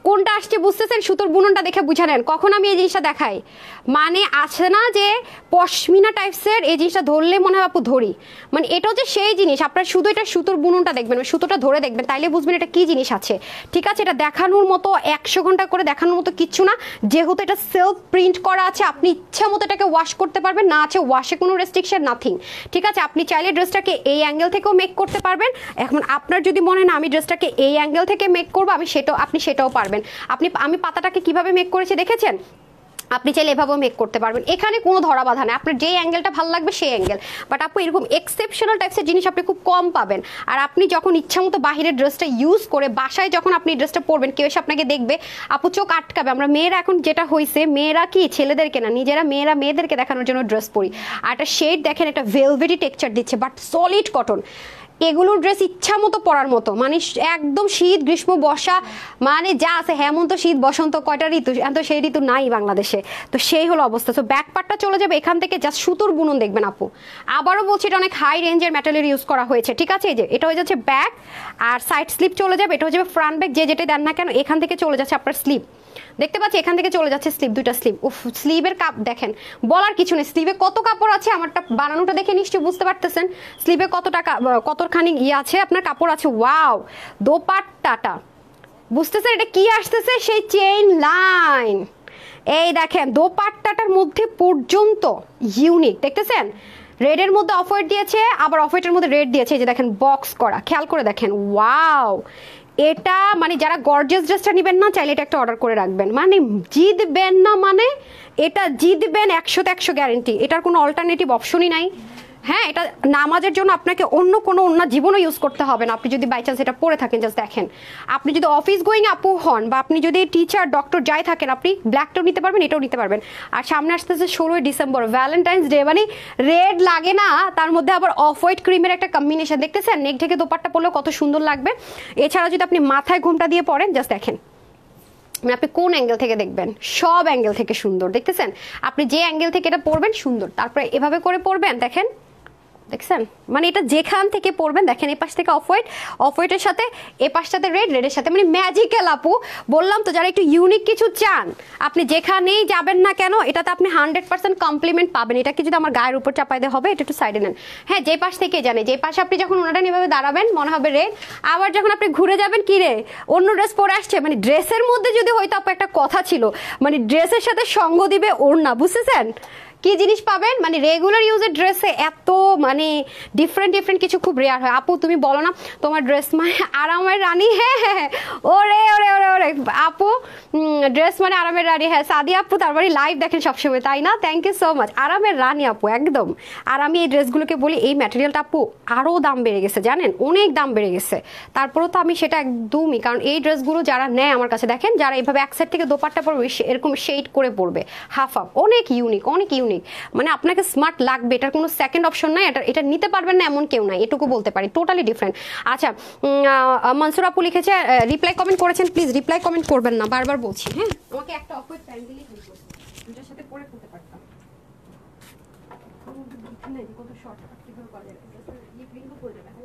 কোনটা আসছে বুঝতেছেন? সুতোর বুননটা দেখে বুঝে নেন। কখন আমি এই জিনিসটা দেখাই, মানে আছে না যে পশমিনা টাইপসের, এই জিনিসটা ধরলে মনে হয় আপু ধরি, মানে এটা হচ্ছে সেই জিনিস। আপনার শুধু এটা সুতোর বুননটা দেখবেন, সুতোটা ধরে দেখবেন, তাইলে বুঝবেন এটা কি জিনিস আছে, ঠিক আছে? এটা দেখানোর মতো 100 ঘন্টা করে দেখানোর মতো কিচ্ছু না। যেহেতু এটা সেলফ প্রিন্ট করা আছে, আপনি ইচ্ছা মতো এটাকে ওয়াশ করতে পারবেন, না আছে ওয়াশে কোনো রেস্ট্রিকশন, নাথিং, ঠিক আছে? আপনি চাইলে ড্রেসটাকে এই অ্যাঙ্গেল থেকেও মেক করতে পারবেন। এখন আপনার যদি মনে হয় না আমি ড্রেসটাকে এই অ্যাঙ্গেল থেকে মেক করবো, আপনি সেটাও পারবেন। আমি পাতাটাকে কিভাবে মেক করেছি দেখেছেন? আপনি চাইলে এভাবেও মেক করতে পারবেন। এখানে কোনো ধরা বাধা নেই, আপনার যেই অ্যাঙ্গেলটা ভালো লাগবে সেই অ্যাঙ্গেল। বাট আপু এরকম এক্সেপশনাল টাইপসের জিনিস আপনি খুব কম পাবেন। আর আপনি যখন ইচ্ছা মতো বাহিরের ড্রেসটা ইউজ করে বাসায় যখন আপনি ড্রেসটা পরবেন, কেউ এসে আপনাকে দেখবে, আপু চোখ আটকাবে। আমরা মেয়েরা এখন যেটা হয়েছে, মেয়েরা কি ছেলেদেরকে না, নিজেরা মেয়েদেরকে দেখানোর জন্য ড্রেস পরি। আর একটা শেড দেখেন, একটা ভেলভেটি টেক্সচার দিচ্ছে, বাট সলিড কটন। এগুলোর ড্রেস ইচ্ছা মতো পরার মতো, মানে একদম শীত গ্রীষ্ম বর্ষা, মানে যা আছে হেমন্ত শীত বসন্ত, কয়টা ঋতু, তো সেই ঋতু নাই বাংলাদেশে, তো সেই হলো অবস্থা। তো ব্যাক পার্টটা চলে যাবে এখান থেকে, জাস্ট সুতোর বুনন দেখবেন আপু। আবারও বলছি, এটা অনেক হাই রেঞ্জের ম্যাটেরিয়াল ইউজ করা হয়েছে, ঠিক আছে? এই যে এটা হয়ে যাচ্ছে ব্যাক, আর সাইড স্লিপ চলে যাবে, এটা হয়ে যাবে ফ্রন্ট ব্যাক, যেটা দেন না কেন এখান থেকে চলে যাচ্ছে আপনার স্লিপ, দেখতে পাচ্ছি এখান থেকে চলে যাচ্ছে স্লিপ, 2টা স্লিপ। উফ, স্লিভের কাপ দেখেন, বলার কিছু নেই। স্লিভে কত কাপড় আছে, আমারটা বানানোটা দেখে নিশ্চয়ই বুঝতে পারতেছেন স্লিভে কতখানি আছে আপনার কাপড় আছে। ওয়াও, দোপাট্টাটা বুঝতেছেন এটা কি আসতেছে? সেই চেইন লাইন, এই দেখেন দোপাট্টাটার মধ্যে পর্যন্ত ইউনিক, দেখতেছেন? রেডের মধ্যে অফ হোয়াইট দিয়েছে, আবার অফ হোয়াইটের মধ্যে রেড দিয়েছে, এই যে দেখেন বক্স করা, খেয়াল করে দেখেন। ওয়াও, এটা মানে যারা গর্জিয়াস ড্রেসটা নেবেন না, চাইলে এটা একটা অর্ডার করে রাখবেন, মানে জিতবেন না, মানে এটা জিতবেন 100তে 100 গ্যারেন্টি। এটার কোনো অল্টারনেটিভ অপশনই নাই। হ্যাঁ, এটা নামাজের জন্য আপনাকে অন্য জীবনও ইউজ করতে হবে না, আপনি যদি বাই চান্স এটা পরে থাকেন। জাস্ট দেখেন, আপনি যদি অফিস গোয়িং আপু হন, বা আপনি যদি টিচার ডক্টর যাই থাকেন, আপনি ব্ল্যাকটাও নিতে পারবেন, এটাও নিতে পারবেন। আর সামনে আসতেছে 16ই ডিসেম্বর, ভ্যালেন্টাইন্স ডে, মানে রেড লাগে না, তার মধ্যে আবার অফ হোয়াইট ক্রিমের একটা কম্বিনেশন, দেখতেছেন? নেক ঢেকে দোপাট্টা পরলেও কত সুন্দর লাগবে। এছাড়া যদি আপনি মাথায় ঘোমটা দিয়ে পরেন, জাস্ট দেখেন, মানে আপনি কোন অ্যাঙ্গেল থেকে দেখবেন, সব অ্যাঙ্গেল থেকে সুন্দর, দেখতেছেন? আপনি যে অ্যাঙ্গেল থেকে এটা পরবেন সুন্দর, তারপরে এভাবে করে পরবেন, দেখেন, দেখছেন? মানে এটা যেখান থেকে পরবেন, দেখেন এই পাশ থেকে অফ হোয়াইটের সাথে এ পাশটাতে রেডের সাথে, মানে ম্যাজিক্যাল আপু। বললাম তো, যারা একটু ইউনিক কিছু চান, আপনি যেখানেই যাবেন না কেন এটাতে আপনি 100% কমপ্লিমেন্ট পাবেন। এটাকে যদি আমার গায়ের উপর চাপাই দেওয়া হবে, এটা একটু সাইডে নেন। হ্যাঁ, যে পাশ থেকে জানে, যে পাশে আপনি যখন ওনাটা এভাবে দাঁড়াবেন মনে হবে রেড, আবার যখন আপনি ঘুরে যাবেন কি রে অন্য ড্রেস পরে আসছে। মানে ড্রেসের মধ্যে যদি হয়তো আপু একটা কথা ছিল, মানে ড্রেসের সাথে সঙ্গ দিবে ওড়না, বুঝতেছেন কি জিনিস পাবেন? মানে রেগুলার ইউজের ড্রেসে এত মানে ডিফারেন্ট কিছু খুব রেয়ার হয়। আপু তুমি বলো না তোমার ড্রেস মানে আরামের রানী। হ্যাঁ, ওরে ওরে ওরে ওরে আপু, ড্রেস মানে আরামের রানী। হ্যাঁ, সাদি আপু তারপরে লাইভ দেখেন সবসময়, তাই না? Thank you so much. আরামের রানী আপু, একদম। আর আমি এই ড্রেসগুলোকে বলি, এই ম্যাটেরিয়ালটা আপু আরও দাম বেড়ে গেছে, জানেন? অনেক দাম বেড়ে গেছে। তারপরেও তো আমি সেটা একদমই, কারণ এই ড্রেসগুলো যারা নেয় আমার কাছে, দেখেন যারা এইভাবে এক সাইড থেকে দোপাট্টা পরবে, এরকম শেড করে পরবে, হাফ অনেক ইউনিক, মানে আপনাকে স্মার্ট লাগবে, এটার কোনো সেকেন্ড অপশন নাই। এটা নিতে পারবেন না এমন কেউ নাই, এটুকু বলতে পারি, টোটালি ডিফারেন্ট। আচ্ছা, মনসুর আপু লিখেছে, রিপ্লাই কমেন্ট করেছেন, প্লিজ রিপ্লাই কমেন্ট করবেন না, বারবার বলছি। হ্যাঁ, আমাকে একটা অফার প্যান্ট দিলেই হতো, দুটার সাথে পরে করতে পারতাম। কত শর্ট কিভাবে করা যাবে, করে যাবে।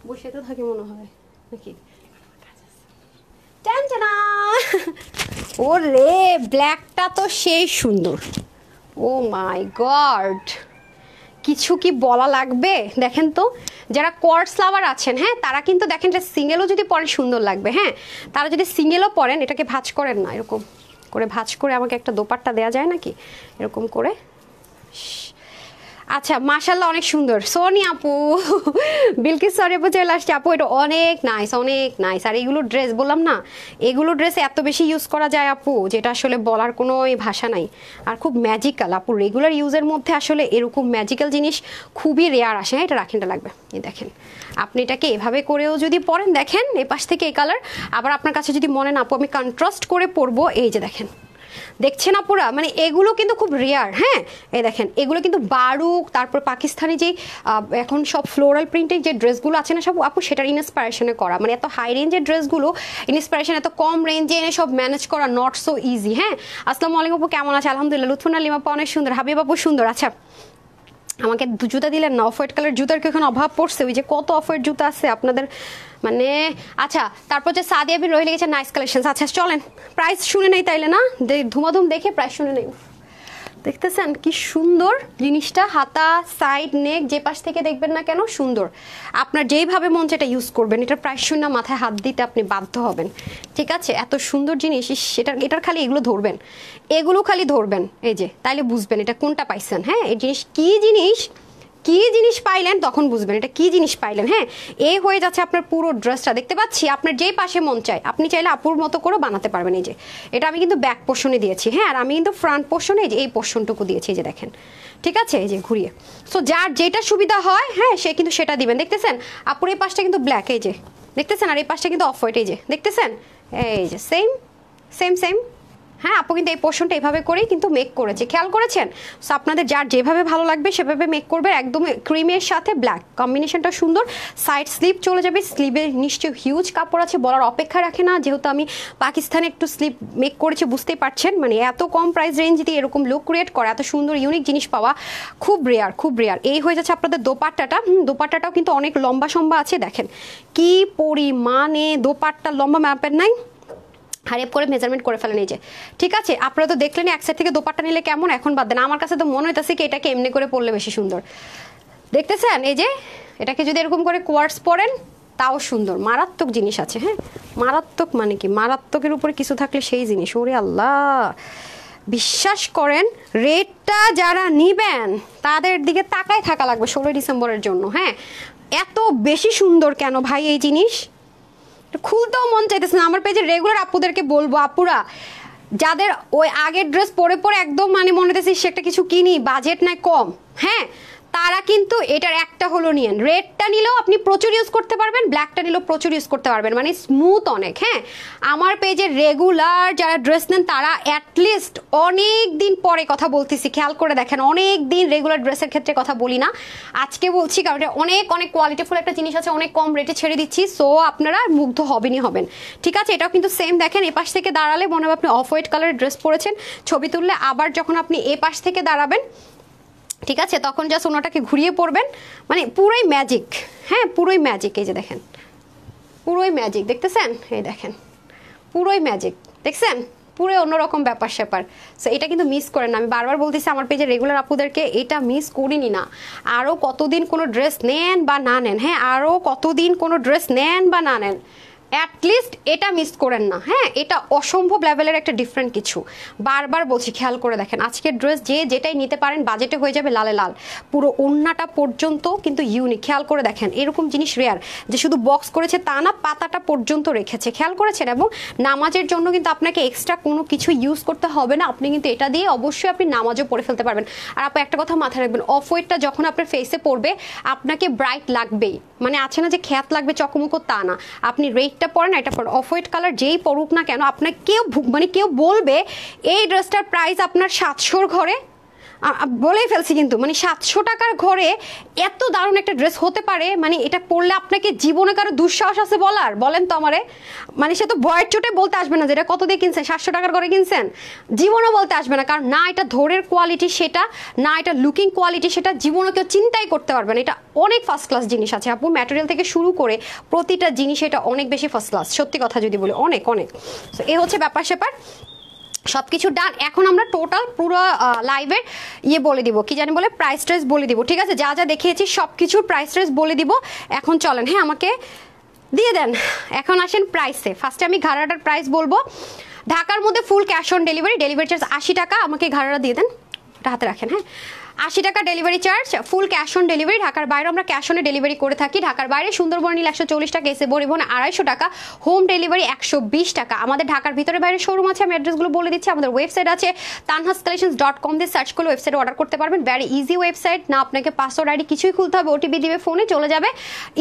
বসে তো থাকে মনে হয় নাকি? ও রে, ব্ল্যাকটা তো সেই সুন্দর। ও মাই গড, কিছু কি বলা লাগবে? দেখেন তো, যারা কোয়ার্টজ লাভার আছেন, হ্যাঁ, তারা কিন্তু দেখেন যে সিঙ্গেলও যদি পরেন সুন্দর লাগবে। হ্যাঁ, তারা যদি সিঙ্গেলও পরেন, এটাকে ভাঁজ করেন না, এরকম করে ভাঁজ করে আমাকে একটা দোপাট্টা দেওয়া যায় নাকি, এরকম করে। আচ্ছা, মাশাল্লাহ অনেক সুন্দর। সোনি আপু, বিলকিস সরি আপু চলে আসছে। আপু এটা অনেক নাইস, অনেক নাইস। আর এগুলো ড্রেস বললাম না, এগুলো ড্রেস এত বেশি ইউজ করা যায় আপু, যেটা আসলে বলার কোনো ভাষা নাই। আর খুব ম্যাজিক্যাল আপু, রেগুলার ইউজের মধ্যে আসলে এরকম ম্যাজিক্যাল জিনিস খুবই রেয়ার আসে। হ্যাঁ, এটা রাখেনটা লাগবে। এই দেখেন, আপনি এটাকে এভাবে করেও যদি পরেন, দেখেন এ পাশ থেকে এই কালার। আবার আপনার কাছে যদি মনে না আপু আমি কন্ট্রাস্ট করে পরবো, এই যে দেখেন, দেখছেন আপুরা, মানে এগুলো কিন্তু খুব রেয়ার। হ্যাঁ, এই দেখেন, এগুলো কিন্তু বারুক, তারপর পাকিস্তানি যে এখন সব ফ্লোরাল প্রিন্টের যে ড্রেসগুলো আছে না সব আপু, সেটার ইন্সপিরেশনে করা। মানে এত হাই রেঞ্জের ড্রেসগুলো ইন্সপিরেশন এত কম রেঞ্জে এনে সব ম্যানেজ করা নট সো ইজি। হ্যাঁ, আসসালামু আলাইকুম আপু, কেমন আছে? আলহামদুলিল্লাহ। লুৎফুন্না লিমা আপু অনেক সুন্দর, হাবিব আপু সুন্দর। আচ্ছা, আমাকে জুতা দিলেন না, অফ হোয়াইট কালার জুতার কি এখন অভাব পড়ছে? ওই যে কত অফ হোয়াইট জুতা আছে আপনাদের, মানে। আচ্ছা, তারপর যে সাদিয়া বিন রয়ে লেগেছে নাইস কালেকশন। আচ্ছা চলেন, প্রাইস শুনে নেই তাইলে না, ধুমাধুম দেখে প্রাইস শুনে নেই। দেখতেছেন কি সুন্দর জিনিসটা, হাতা, সাইড, নেক, যে পাশ থেকে দেখবেন না কেন সুন্দর। আপনার যেইভাবে মন সেটা ইউজ করবেন। এটার প্রাইস শুনে মাথায় হাত দিতে আপনি বাধ্য হবেন। ঠিক আছে, এত সুন্দর জিনিস, এটার খালি এগুলো ধরবেন, এগুলো খালি ধরবেন, এই যে, তাইলে বুঝবেন এটা কোনটা পাইছেন। হ্যাঁ, এই জিনিস কি জিনিস, কি জিনিস পাইলেন তখন বুঝবেন এটা কি জিনিস পাইলেন। হ্যাঁ, এই হয়ে যাচ্ছে আপনার পুরো ড্রেসটা। দেখতে পাচ্ছি আপনার যেই পাশে মন চায় আপনি চাইলে আপুর মতো করে বানাতে পারবেন। এই যে, এটা আমি কিন্তু ব্যাক পোর্শনে দিয়েছি। হ্যাঁ, আর আমি কিন্তু ফ্রন্ট পোর্শনে এই যে এই পোর্শনটুকু দিয়েছি, এই যে দেখেন। ঠিক আছে, এই যে ঘুরিয়ে। সো যার যেটা সুবিধা হয়, হ্যাঁ, সে কিন্তু সেটা দিবেন। দেখতেছেন আপুর এই পাশটা কিন্তু ব্ল্যাক, এই যে দেখতেছেন, আর এই পাশটা কিন্তু অফ হোয়াইট, এই যে দেখতেছেন, এই যে সেম সেম সেম। হ্যাঁ, আপু কিন্তু এই পোর্শনটা এইভাবে করেই কিন্তু মেক করেছে, খেয়াল করেছেন? সো আপনাদের যার যেভাবে ভালো লাগবে সেভাবে মেক করবে। একদম ক্রিমের সাথে ব্ল্যাক কম্বিনেশনটা সুন্দর। সাইড স্লিপ চলে যাবে, স্লিভে নিশ্চয়ই হিউজ কাপড় আছে, বলার অপেক্ষা রাখে না। যেহেতু আমি পাকিস্তানে একটু স্লিপ মেক করেছি, বুঝতেই পারছেন। মানে এত কম প্রাইস রেঞ্জ দিয়ে এরকম লুক ক্রিয়েট করা, এত সুন্দর ইউনিক জিনিস পাওয়া খুব রেয়ার, খুব রেয়ার। এই হয়ে যাচ্ছে আপনাদের দোপাট্টাটা। দোপাট্টাটাও কিন্তু অনেক লম্বা সম্বা আছে, দেখেন কি পরিমাণে দোপাট্টা লম্বা, ম্যাপের নাই, হারিয়ে করে মেজারমেন্ট করে ফেলেন। এই যে, ঠিক আছে, আপনারা তো দেখলেন এক সাইড থেকে দোপাট্টা নিলে কেমন, এখন বাদ দেন। আমার কাছে তো মনে হইতেছে কি এটাকে এমনি করে পরলে বেশি সুন্দর। দেখতেছেন, এই যে, এটাকে যদি এরকম করে কোয়ার্টস পরেন তাও সুন্দর। মারাত্মক জিনিস আছে। হ্যাঁ, মারাত্মক মানে কি, মারাত্মকের উপরে কিছু থাকলে সেই জিনিস। ওরে আল্লাহ, বিশ্বাস করেন, রেটটা যারা নিবেন তাদের দিকে তাকায় থাকা লাগবে 16 ডিসেম্বরের জন্য। হ্যাঁ, এত বেশি সুন্দর কেন ভাই এই জিনিস, খুলতেও মন চাইতেছে না। আমার পেজে রেগুলার আপুদেরকে বলবো, আপুরা যাদের ওই আগের ড্রেস পরে পরে একদম মানে মনে হতেছে সে একটা কিছু কিনি, বাজেট নাই কম, হ্যাঁ, তারা কিন্তু এটার একটা হলো নিয়েন। রেডটা নিলেও আপনি প্রচুর ইউজ করতে পারবেন, ব্ল্যাকটা নিলেও প্রচুর ইউজ করতে পারবেন, মানে স্মুথ অনেক। হ্যাঁ, আমার পেজে রেগুলার যারা ড্রেস নেন তারা অ্যাটলিস্ট অনেক দিন পরে কথা বলতেছি, খেয়াল করে দেখেন, অনেক দিন রেগুলার ড্রেসের ক্ষেত্রে কথা বলি না, আজকে বলছি, কারণ এটা অনেক অনেক কোয়ালিটিফুল একটা জিনিস আছে, অনেক কম রেটে ছেড়ে দিচ্ছি। সো আপনারা মুগ্ধ হবেনই হবেন। ঠিক আছে, এটাও কিন্তু সেম। দেখেন, এ পাশ থেকে দাঁড়ালে মনে হবে আপনি অফ হোয়াইট কালারের ড্রেস পরেছেন, ছবি তুললে আবার যখন আপনি এ পাশ থেকে দাঁড়াবেন, ঠিক আছে, তখন জাস্ট ওনাটাকে ঘুরিয়ে পড়বেন, মানে পুরোই ম্যাজিক। হ্যাঁ, পুরোই ম্যাজিক। এই যে দেখেন, পুরোই ম্যাজিক, দেখতেছেন, এই দেখেন, পুরোই ম্যাজিক, দেখছেন, পুরো অন্যরকম ব্যাপার স্যাপার। সো এটা কিন্তু মিস করেন না, আমি বারবার বলতেছি আমার পেজে রেগুলার আপুদেরকে, এটা মিস করিনি না। আরও কতদিন কোনো ড্রেস নেন বা না নেন, হ্যাঁ, আরও কতদিন কোনো ড্রেস নেন বা না নেন, অ্যাটলিস্ট এটা মিস করেন না। হ্যাঁ, এটা অসম্ভব লেভেলের একটা ডিফারেন্ট কিছু, বারবার বলছি, খেয়াল করে দেখেন। আজকের ড্রেস যে যেটাই নিতে পারেন বাজেটে হয়ে যাবে লালে লাল, পুরো ওড়নাটা পর্যন্ত কিন্তু ইউনিক। খেয়াল করে দেখেন, এরকম জিনিস রেয়ার যে শুধু বক্স করেছে তা না, পাতাটা পর্যন্ত রেখেছে, খেয়াল করেছেন। এবং নামাজের জন্য কিন্তু আপনাকে এক্সট্রা কোনো কিছু ইউজ করতে হবে না, আপনি কিন্তু এটা দিয়ে অবশ্যই আপনি নামাজও পড়ে ফেলতে পারবেন। আর আপনি একটা কথা মাথায় রাখবেন, অফ হোয়াইটটা যখন আপনার ফেসে পড়বে আপনাকে ব্রাইট লাগবেই, মানে আছে না যে খ্যাত লাগবে চকমকো, তা না। আপনি রেডটা পরেন, এটা পরেন, অফ হোয়াইট কালার যেই পড়ুক না কেন, আপনার কেউ মানে কেউ বলবে এই ড্রেসটার প্রাইস আপনার 700-র ঘরে, বলেই ফেলছি কিন্তু, মানে 700 টাকার ঘরে এত দারুণ একটা ড্রেস হতে পারে, মানে এটা পরলে আপনাকে জীবনে কারো দুঃসাহস আছে বলার? বলেন তো আমারে। মানে সে তো বয়ের চোটে বলতে আসবে না যে এটা কত দিয়ে কিনছেন, 700 টাকার ঘরে কিনছেন, জীবনও বলতে আসবে না। কারণ না এটা ধরের কোয়ালিটি সেটা, না এটা লুকিং কোয়ালিটি সেটা, জীবনও কেউ চিন্তাই করতে পারবে না। এটা অনেক ফার্স্ট ক্লাস জিনিস আছে আপু, ম্যাটেরিয়াল থেকে শুরু করে প্রতিটা জিনিস এটা অনেক বেশি ফার্স্ট ক্লাস, সত্যি কথা যদি বলি, অনেক অনেক। তো এ হচ্ছে ব্যাপার স্যাপার। সবকিছু ডান। এখন আমরা টোটাল পুরো লাইভের ইয়ে বলে দিব, কি জানি বলে, প্রাইস ট্রাইস বলে দিব, ঠিক আছে? যা যা দেখিয়েছি সব কিছুর প্রাইস ট্রাইস বলে দিব। এখন চলেন, হ্যাঁ আমাকে দিয়ে দেন। এখন আসেন প্রাইসে। ফার্স্টে আমি ঘাড়াটার প্রাইস বলবো। ঢাকার মধ্যে full cash on delivery, delivery charge 80 টাকা। আমাকে ঘাড়াটা দিয়ে দেন, ওটা হাতে রাখেন, হ্যাঁ 80 টাকা delivery charge, full cash on delivery. ঢাকার বাইরে আমরা ক্যাশ অনে ডেলিভারি করে থাকি। ঢাকার বাইরে সুন্দরবন নিলে 140 টাকা, এসে পরিবহন 250 টাকা, হোম ডেলিভারি 120 টাকা। আমাদের ঢাকার ভিতরে বাইরে শোরুম আছে, আমি অ্যাড্রেসগুলো বলে দিচ্ছি। আমাদের ওয়েবসাইট আছে tanhascollections.com, দিয়ে সার্চ করলে ওয়েবসাইটে অর্ডার করতে পারবেন। ভ্যারি ইজি ওয়েবসাইট, না আপনাকে পাসওয়ার্ড আইডি কিছুই খুলতে হবে, ওটিপি দিবে ফোনে চলে যাবে,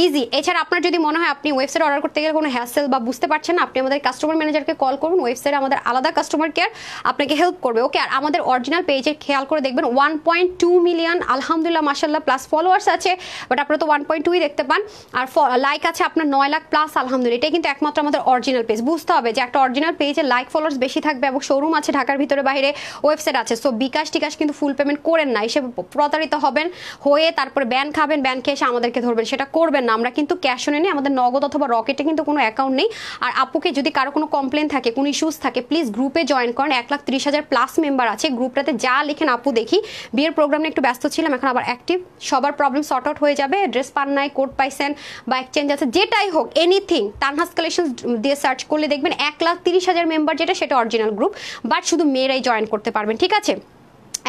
ইজি। এছাড়া আপনার যদি মনে হয় আপনি ওয়েবসাইট অর্ডার করতে গেলে কোনো হ্যাসেল বা বুঝতে পারছেন না, আপনি আমাদের কাস্টমার ম্যানেজারকে কল করুন। ওয়েবসাইটে আমাদের আলাদা কাস্টমার কেয়ার আপনাকে হেল্প করবে, ওকে? আর আমাদের অরিজিনাল পেজে খেয়াল করে দেখবেন 1.2 মিলিয়ন আলহামদুলিল্লাহ মাশাআল্লাহ প্লাস ফলোয়ার্স আছে, বাট আপনারা তো 1.2ই দেখতে পান। আর লাইক আছে আপনার 9 লাখ প্লাস, আলহামদুলিল্লাহ। এটাই কিন্তু একমাত্র আমাদের অরিজিনাল পেজ। বুঝতে হবে যে একটা অরিজিনাল পেজে লাইক ফলোয়ার্স বেশি থাকবে, এবং শোরুম আছে ঢাকার ভিতরে বাইরে, ওয়েবসাইট আছে। সো বিকাশ টিকাশ কিন্তু ফুল পেমেন্ট করেন না, এসে প্রতারিত হবেন হয়ে তারপরে ব্যান খাবেন, ব্যান খেয়ে এসে আমাদেরকে ধরবেন, সেটা করবেন না। আমরা কিন্তু ক্যাশ অনে নিই, আমাদের নগদ অথবা রকেটে কিন্তু কোনো অ্যাকাউন্ট নেই। আর আপুকে যদি কারো কোনো কমপ্লেন থাকে, কোনো ইস্যুস থাকে, প্লিজ গ্রুপে জয়েন করেন। 1,30,000 প্লাস মেম্বার আছে গ্রুপটাতে, যা লিখেন আপু দেখি। বিয়ের প্রোগ্রাম একটু ব্যস্ত ছিলাম, এখন আবার অ্যাক্টিভ, সবার প্রবলেম সর্ট আউট হয়ে যাবে। ড্রেস পান নাই, কোড পাইছেন বা এক্সচেঞ্জ আছে, যেটাই হোক, এনিথিং তানহাস কালেকশন দিয়ে সার্চ করলে দেখবেন 1,30,000 মেম্বার, যেটা সেটা অরিজিনাল গ্রুপ, বাট শুধু মেয়েরাই জয়েন করতে পারবেন, ঠিক আছে?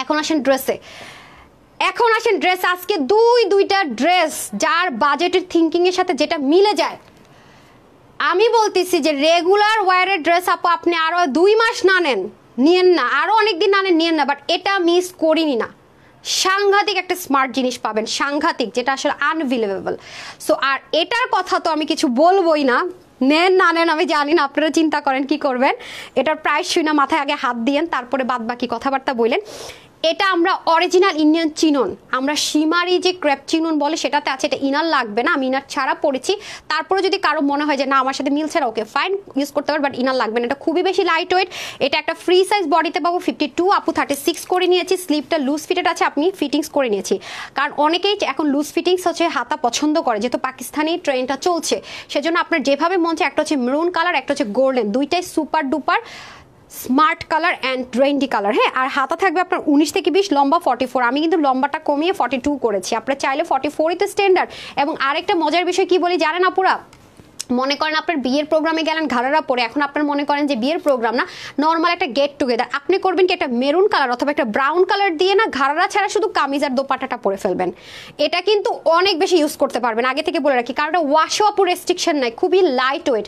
এখন আসেন ড্রেসে। এখন আসেন ড্রেস, আজকে দুইটা ড্রেস যার বাজেটের থিঙ্কিং এর সাথে যেটা মিলে যায়। আমি বলতেছি যে রেগুলার ওয়ারের ড্রেস আপু আপনি আরো 2 মাস না নেন, নিয়েন না, আরো অনেকদিন না নেন, নিয়েন না, বাট এটা মিস করিনি না। সাংঘাতিক একটা স্মার্ট জিনিস পাবেন, সাংঘাতিক, যেটা আসলে আনবিলিভেবল। সো আর এটার কথা তো আমি কিছু বলবোই না, নেন না নেন আমি জানি না, আপনারা চিন্তা করেন কি করবেন। এটার প্রাইস শুনে মাথায় আগে হাত দিয়েন, তারপরে বাদ বাকি কথাবার্তা বললেন। এটা আমরা অরিজিনাল ইন্ডিয়ান চিনন, আমরা সীমারি যে ক্রেপ চিনন বলে সেটাতে আছে, এটা ইনার লাগবে না, আমি ইনার ছাড়া পড়েছি। তারপরে যদি কারো মনে হয় যে না আমার সাথে মিলছে না, ওকে ফাইন, ইউজ করতে পারবে, বাট ইনার লাগবে না। এটা খুবই বেশি লাইট ওয়েট, এটা একটা ফ্রি সাইজ বডিতে পাবো 52, আপু 36 করে নিয়েছি। স্লিপটা লুজ ফিটেড আছে, আপনি ফিটিংস করে নিয়েছি, কারণ অনেকেই এখন লুজ ফিটিংস হচ্ছে হাতা পছন্দ করে, যেহেতু পাকিস্তানি ট্রেনটা চলছে, সেজন্য আপনার যেভাবে মন চায়, একটা হচ্ছে মেরুন কালার, একটা হচ্ছে গোল্ডেন, দুইটাই super duper smart colour and trendy colour, হ্যাঁ। আর হাতা থাকবে আপনার 19 থেকে 20, লম্বা 44, আমি কিন্তু লম্বাটা কমিয়ে 42 করেছি, আপনারা চাইলে 44ই তো স্ট্যান্ডার্ড। এবং আরেকটা মজার বিষয় কি বলি জানেন আপুরা, মনে করেন আপনার বিয়ের প্রোগ্রামে গেলেন ঘাড়ারা পরে, এখন আপনার মনে করেন যে বিয়ের প্রোগ্রাম না, নর্মাল একটা গেট টুগেদার, আপনি করবেন কি একটা মেরুন কালার অথবা একটা ব্রাউন কালার দিয়ে না ঘাড়ারা ছাড়া শুধু কামিজ আর দোপাট্টাটা পরে ফেলবেন, এটা কিন্তু অনেক বেশি ইউজ করতে পারবেন। আগে থেকে বলে রাখি, কারণ এটা ওয়াশও আপু রেস্ট্রিকশন নাই, খুবই লাইট ওয়েট,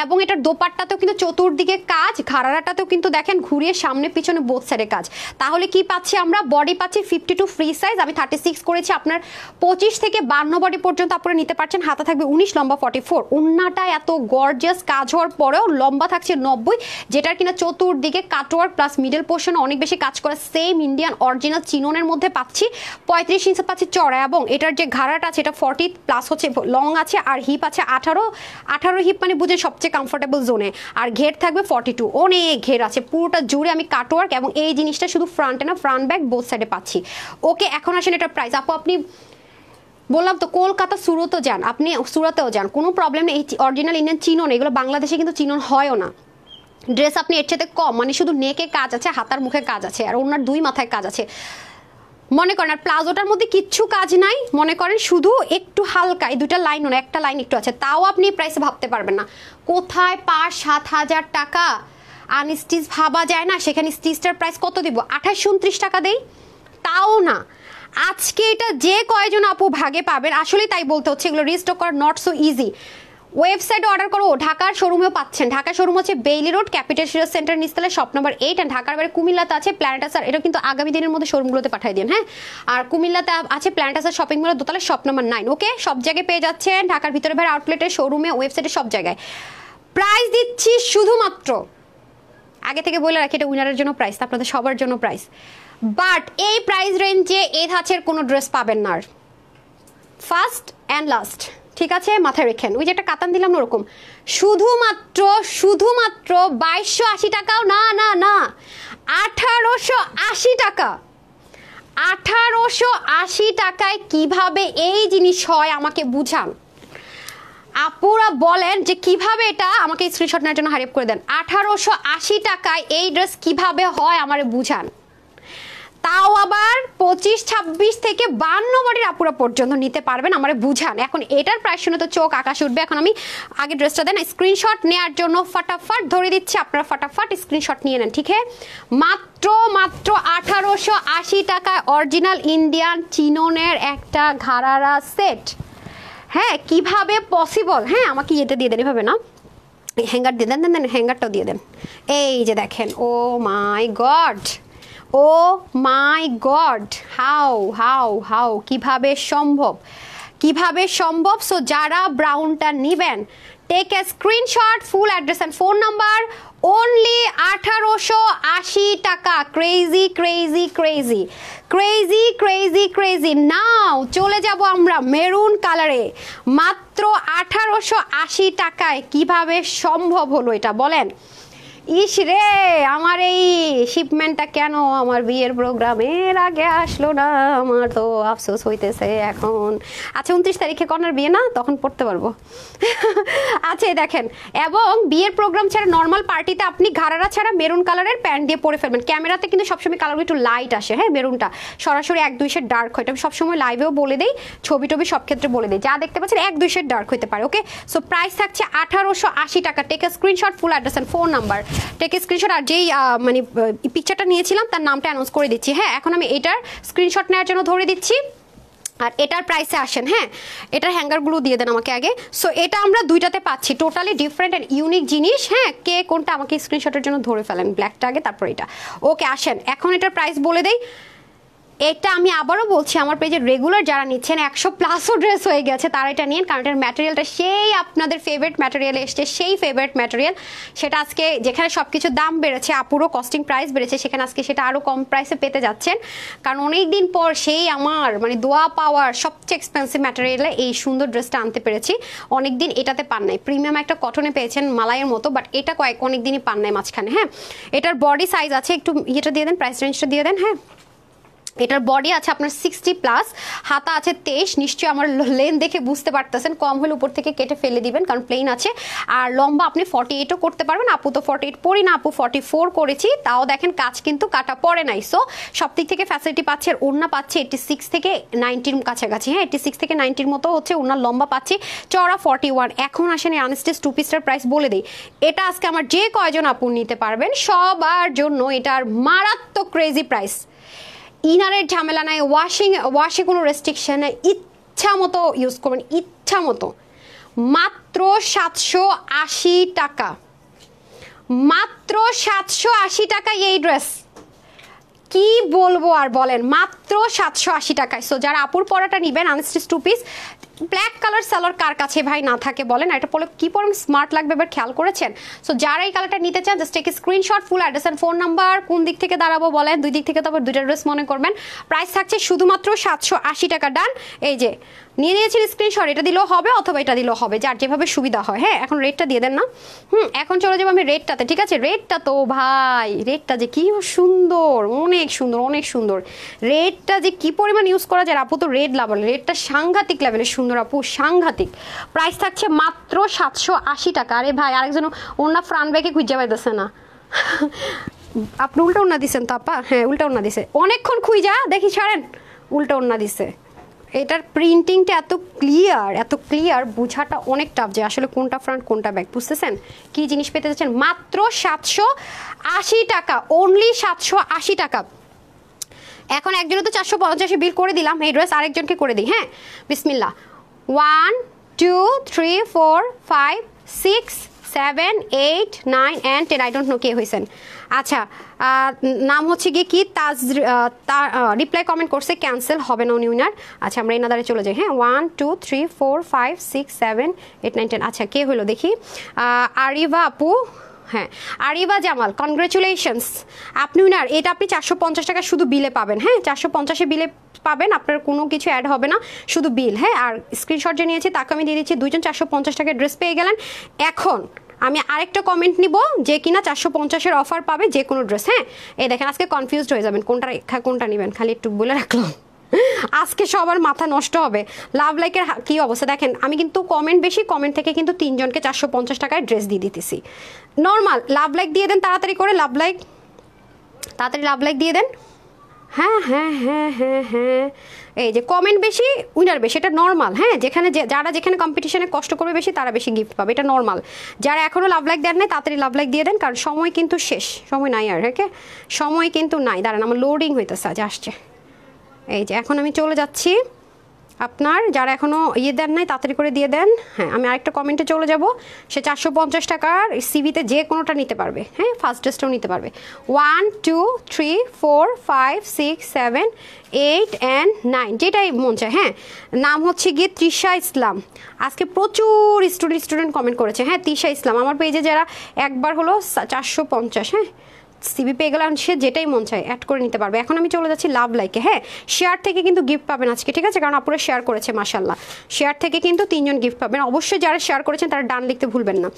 এবং এটার দোপাট্টাতেও কিন্তু চতুর্দিকে কাজ, ঘাড়ারাটাতেও কিন্তু দেখেন ঘুরিয়ে সামনে পিছনে বোথ সাইডে কাজ। তাহলে কি পাচ্ছি আমরা, বডি পাচ্ছি 52 ফ্রি সাইজ, আমি 36 করেছি, আপনার 25 থেকে 52 বডি পর্যন্ত আপনারা নিতে পারছেন। হাতা থাকবে 19, লম্বা 44, ওন্নাটা এত গর্জিয়াস কাজ হওয়ার পরেও লম্বা থাকছে 90, যেটার কিনা চতুর্দিকে কাটওয়ার্ক প্লাস মিডল পোর্শন অনেক বেশি কাজ করা, সেম ইন্ডিয়ান অরিজিনাল চিননের মধ্যে পাচ্ছি। 35 ইঞ্চি পাচ্ছি চড়া, এবং এটার যে ঘাড়াটা আছে এটা 40 প্লাস হচ্ছে লং আছে, আর হিপ আছে 18 হিপ, মানে বুঝে সবচেয়ে কমফোর্টেবল জোনে, আর ঘের থাকবে 42, অনেক ঘের আছে পুরোটা জুড়ে আমি কাটওয়ার্ক, এবং এই জিনিসটা শুধু ফ্রন্টে না, ফ্রন্ট ব্যাক বোথ সাইডে পাচ্ছি। ওকে, এখন আসেন এটার প্রাইস। আপু আপনি বললাম তো কলকাতা সুরতও যান, আপনি সুরাতেও যান, কোনো প্রবলেম নেই। এই অরিজিনাল ইন্ডিয়ান চিনন, এগুলো বাংলাদেশে কিন্তু চিনন হয়ও না। ড্রেস আপনি এর সাথে কম, মানে শুধু নেকে কাজ আছে, হাতার মুখে কাজ আছে, আর ওনার 2 মাথায় কাজ আছে মনে করেন। আর প্লাজোটার মধ্যে কিচ্ছু কাজ নাই, মনে করেন শুধু একটু হালকা এই 2টা লাইন, একটা লাইন একটু আছে, তাও আপনি প্রাইসে ভাবতে পারবেন না। কোথায় 5-7 হাজার টাকা আনস্টিচ ভাবা যায় না, সেখানে স্টিচটার প্রাইস কত দিব, 28-29 টাকা দেই, তাও না। আজকে এটা যে কয়জন আপু ভাগে পাবেন, আসলে তাই বলতে হচ্ছে, এগুলো রিস্টক করা নট সো ইজি। ওয়েবসাইটে অর্ডার করো, ঢাকার শোরুমেও পাচ্ছেন। ঢাকার শোরুম হচ্ছে বেইলি রোড, ক্যাপিটাল শিরো সেন্টার নিচতলা, শপ নাম্বার 8, অ্যান্ড ঢাকার বাইরে কুমিল্লাতে আছে প্ল্যানেটাসার, এটা কিন্তু আগামী দিনের মধ্যে শোরুমগুলোতে পাঠিয়ে দিন, হ্যাঁ। আর কুমিল্লাতে আছে প্ল্যানেটাসার শপিং মলের দোতলা, শপ নাম্বার 9, ওকে। সব জায়গায় পেয়ে যাচ্ছেন, ঢাকার ভিতরে বাইরে আউটলেটের শোরুমে, ওয়েবসাইটে, সব জায়গায়। প্রাইস দিচ্ছি শুধুমাত্র, আগে থেকে বলে রাখি এটা উইনারের জন্য প্রাইস, আপনাদের সবার জন্য প্রাইস, বাট এই প্রাইস রেঞ্জে এই ধাঁচের কোনো ড্রেস পাবেন না। ফার্স্ট অ্যান্ড লাস্ট, ঠিক আছে, মাথায় রেখেন। ওই যে একটা কাতান দিলাম না, ওরকম শুধুমাত্র 2280 টাকাও না, 1880 টাকা। 1880 টাকায় কিভাবে এই জিনিস হয় আমাকে বুঝান। আপুরা বলেন যে কিভাবে এটা আমাকে স্ক্রিনশট নেওয়ার জন্য হারিয়ে করে দেন। 1880 টাকায় এই ড্রেস কিভাবে হয় আমারে বুঝান, তাও আবার 25, 26 থেকে 52 বডির আপুরা পর্যন্ত নিতে পারবেন, আমারে বুঝান। এখন এটার প্রাইস শুনে তো চোখ আকাশে উঠবে। এখন আমি আগে ড্রেসটা দেন স্ক্রিনশট নেওয়ার জন্য ফটাফট ধরে দিচ্ছি, আপনারা ফটাফট স্ক্রিনশট নিয়ে নেন, ঠিক আছে? মাত্র 1880 টাকায় অরিজিনাল ইন্ডিয়ান চিননের একটা ঘাড়ারা সেট। হ্যাঁ, কিভাবে পসিবল? হ্যাঁ, আমাকে এটা দিয়ে দেন, এভাবে না, হ্যাঙ্গার দিয়ে দেন, দেন হ্যাঙ্গারটাও দিয়ে দেন। এই যে দেখেন, oh my god, oh my god, how how how, কিভাবে সম্ভব, কিভাবে সম্ভব? সো যারা ব্রাউনটা নেবেন, take a screenshot, full address and phone number, only 1880 টাকা। Crazy crazy crazy crazy crazy crazy. Now চলে যাব আমরা মেরুন কালারে, মাত্র 1880 টাকায়। কিভাবে সম্ভব হলো এটা বলেন? ইস রে, আমার এই শিপমেন্টটা কেন আমার বিয়ের প্রোগ্রামের আগে আসলো না, আমার তো আফসোস হইতেছে এখন। আচ্ছা, 29 তারিখে কর্নার বিয়ে না, তখন পড়তে পারবো। আচ্ছা দেখেন, এবং বিয়ের প্রোগ্রাম ছাড়া নর্মাল পার্টিতে আপনি ঘাড়ারা ছাড়া মেরুন কালারের প্যান্ট দিয়ে পরে ফেলবেন। ক্যামেরাতে কিন্তু সবসময় কালারগুলো একটু লাইট আসে, হ্যাঁ, মেরুনটা সরাসরি 1-2 শেড ডার্ক হয়। আমি সবসময় লাইভেও বলে দিই, ছবি টবি সব ক্ষেত্রে বলে দিই, যা দেখতে পাচ্ছেন 1-2 শেড ডার্ক হতে পারে। ওকে, সো প্রাইস থাকছে 1880 টাকা। Take a screenshot, full address and phone number, take screenshot. আর যেই মানে পিকচারটা নিয়েছিলাম তার নামটা অ্যানাউন্স করে দিচ্ছি। হ্যাঁ, এখন আমি এটার স্ক্রিনশট নেওয়ার জন্য ধরে দিচ্ছি। আর এটার প্রাইসে আসেন, হ্যাঁ, এটার হ্যাঙ্গারগুলো দিয়ে দেন আমাকে আগে। সো এটা আমরা দুইটাতে পাচ্ছি, টোটালি ডিফারেন্ট অ্যান্ড ইউনিক জিনিস। হ্যাঁ, কে কোনটা আমাকে স্ক্রিনশটের জন্য ধরে ফেলেন, ব্ল্যাকটা আগে তারপর এটা। ওকে, আসেন এখন এটার প্রাইস বলে দেই। এটা আমি আবারও বলছি, আমার পেজে রেগুলার যারা নিচ্ছেন 100+ ড্রেস হয়ে গেছে, তারা এটা নিন, কারণ এটার ম্যাটেরিয়ালটা সেই আপনাদের ফেভারিট ম্যাটেরিয়াল এসছে, সেই ফেভারিট ম্যাটেরিয়াল। সেটা আজকে যেখানে সব কিছুর দাম বেড়েছে, আপুরও কস্টিং প্রাইস বেড়েছে, সেখানে আজকে সেটা আরও কম প্রাইসে পেতে যাচ্ছেন। কারণ অনেক দিন পর সেই আমার মানে দোয়া পাওয়ার সবচেয়ে এক্সপেন্সিভ ম্যাটেরিয়ালে এই সুন্দর ড্রেসটা আনতে পেরেছি। অনেকদিন এটাতে পান নাই, প্রিমিয়াম একটা কটনে পেয়েছেন মালাইয়ের মতো, বাট এটা অনেকদিনই পান নাই মাঝখানে। হ্যাঁ, এটার বডি সাইজ আছে, একটু ইয়েটা দিয়ে দেন, প্রাইস রেঞ্জটা দিয়ে দেন। হ্যাঁ, এটার বডি আছে আপনার 60+, হাতা আছে 23। নিশ্চয়ই আমার লেন দেখে বুঝতে পারতেছেন, কম হলে উপর থেকে কেটে ফেলে দিবেন, কারণ প্লেন আছে। আর লম্বা আপনি 48ও করতে পারবেন। আপু তো 48 পরি না, আপু 44 করেছি, তাও দেখেন কাজ কিন্তু কাটা পড়ে নাই। সো সব দিক থেকে ফ্যাসিলিটি পাচ্ছে। আর ওড়না পাচ্ছে 86 থেকে 90 কাছাকাছি। হ্যাঁ, 86 থেকে 90 মতো হচ্ছে ওড়নার লম্বা পাচ্ছি, চওড়া 41। এখন আসেন আনস্টিচ 2 পিসটার প্রাইস বলে দিই। এটা আজকে আমার যে কয়জন আপু নিতে পারবেন সবার জন্য এটার মারাত্মক ক্রেজি প্রাইস। ইনারের ঝামেলা নাই, ওয়াশে কোনো রেস্ট্রিকশন নাই, ইচ্ছা মতো ইউজ করবেন, ইচ্ছা মতো। মাত্র 780 টাকা, মাত্র 780 টাকায় এই ড্রেস। কি বলবো আর বলেন, মাত্র 780 টাকায়। সো যারা আপুর পরাটা নিবেন unstitch 2 piece, black colour salwar কার কাছে ভাই না থাকে বলেন? এটা পরে কি পরেন স্মার্ট লাগবে, এবার খেয়াল করেছেন? সো যারা এই কালারটা নিতে চান, just take screenshot, full address and phone number. কোন দিক থেকে দাঁড়াবো বলেন? দুই দিক থেকে, তারপর দুইটা ড্রেস মনে করবেন। প্রাইস থাকছে শুধুমাত্র 780 টাকা। ডান, এই যে নিয়ে নিয়েছি স্ক্রিনশট, এটা দিলেও হবে অথবা এটা দিলেও হবে, যার যেভাবে সুবিধা হয়। হ্যাঁ, এখন রেটটা দিয়ে দেন না। এখন চলে যাবো আমি রেটটাতে, ঠিক আছে? রেটটা তো ভাই, রেটটা যে কি সুন্দর, অনেক সুন্দর, অনেক সুন্দর। রেটটা যে কি পরিমাণ ইউজ করা যায়, আপু তো রেড লাভার, রেটটা সাংঘাতিক লেভেলের সুন্দর আপু, সাংঘাতিক। প্রাইস থাকছে মাত্র 780 টাকা। আরে ভাই, আরেকজন ওনা ফ্রান ব্যাগে খুঁজে পাইতেছে না। আপনি উল্টা ওনা দিচ্ছেন তো আপা? হ্যাঁ, উল্টা ওনা দিছে, অনেকক্ষণ খুঁজা দেখি, ছাড়েন, উল্টা ওনা দিছে। এটার প্রিন্টিংটা এত ক্লিয়ার, এত ক্লিয়ার, বোঝাটা অনেক টাফ যে আসলে কোনটা ফ্রন্ট কোনটা ব্যাক। বুঝতেছেন কি জিনিস পেতে যাচ্ছেন? মাত্র 780 টাকা, অনলি 780 টাকা। এখন একজনে তো 450 বিল করে দিলাম, এই ড্রেস আরেকজনকে করে দিই। হ্যাঁ, বিসমিল্লাহ। 1 2 3 4 5 6 7 8 9 and 10। আই ডোন্ট নো কে হয়েছেন। আচ্ছা, নাম হচ্ছে গিয়ে কি তাজ, রিপ্লাই কমেন্ট করছে, ক্যান্সেল হবে না উনি উনার। আচ্ছা, আমরা এনাদারে চলে যাই। হ্যাঁ, 1 2 3 4 5 6 7 8 9 10। আচ্ছা, কে হলো দেখি? আরিভা আপু, হ্যাঁ, আরিবা জামাল, কনগ্রেচুলেশনস, আপনি উনার। এটা আপনি 450 টাকা শুধু বিলে পাবেন। হ্যাঁ, 450 বিলে পাবেন, আপনার কোনো কিছু অ্যাড হবে না, শুধু বিল। হ্যাঁ, আর স্ক্রিনশট যে নিয়েছি তাকে আমি দিয়ে দিচ্ছি, দুইজন 450 টাকার ড্রেস পেয়ে গেলেন। এখন আমি আরেকটা কমেন্ট নিব, যে কিনা 450-এর অফার পাবে যে কোনো ড্রেস। হ্যাঁ, এই দেখেন, আজকে কনফিউজড হয়ে যাবেন কোনটা নেবেন, খালি একটু বলে রাখলাম। আজকে সবার মাথা নষ্ট হবে। লাভ লাইকের কি অবস্থা দেখেন, আমি কিন্তু কমেন্ট বেশি, কমেন্ট থেকে কিন্তু 3 জনকে 450 টাকায় ড্রেস দিয়ে দিতেছি। নর্মাল লাভ লাইক দিয়ে দেন তাড়াতাড়ি করে, লাভ লাইক তাড়াতাড়ি লাভ লাইক দিয়ে দেন। হ্যাঁ হ্যাঁ হ্যাঁ হ্যাঁ হ্যাঁ, এই যে কমেন্ট বেশি উইনার বেশি, এটা নর্মাল। হ্যাঁ, যেখানে যারা যেখানে কম্পিটিশনে কষ্ট করবে বেশি তারা বেশি গিফট পাবে, এটা নর্মাল। যারা এখনও লাভ লাইক দেন নাই তাড়াতাড়ি লাভ লাইক দিয়ে দেন, কারণ সময় কিন্তু শেষ, সময় নাই আর। হ্যাঁ, সময় কিন্তু নাই। দাঁড়ান, আমার লোডিং হইতেছে, আজ আসছে। এই যে এখন আমি চলে যাচ্ছি, আপনার যারা এখনও দেন নাই তাড়াতাড়ি করে দিয়ে দেন। হ্যাঁ, আমি আরেকটা কমেন্টে চলে যাব, সে 450 টাকার সিভিতে যে কোনোটা নিতে পারবে। হ্যাঁ, ফার্স্ট ড্রেসটাও নিতে পারবে। 1 2 3 4 5 6 7 8 and 9, যেটাই মন চায়। হ্যাঁ, নাম হচ্ছে গিয়ে তৃষা ইসলাম। আজকে প্রচুর স্টুডেন্ট কমেন্ট করেছে। হ্যাঁ, তৃষা ইসলাম আমার পেজে যারা একবার হলো 450, হ্যাঁ সিবি পেয়ে গেলে সে যেটাই মন চায় অ্যাড করে নিতে পারবে। এখন আমি চলে যাচ্ছি লাভ লাইকে। হ্যাঁ, শেয়ার থেকে কিন্তু গিফট পাবেন আজকে, ঠিক আছে, কারণ আপুরা শেয়ার করেছে মাশাল্লাহ। শেয়ার থেকে কিন্তু 3 জন গিফট পাবেন। অবশ্যই যারা শেয়ার করেছেন তারা ডান লিখতে ভুলবেন না।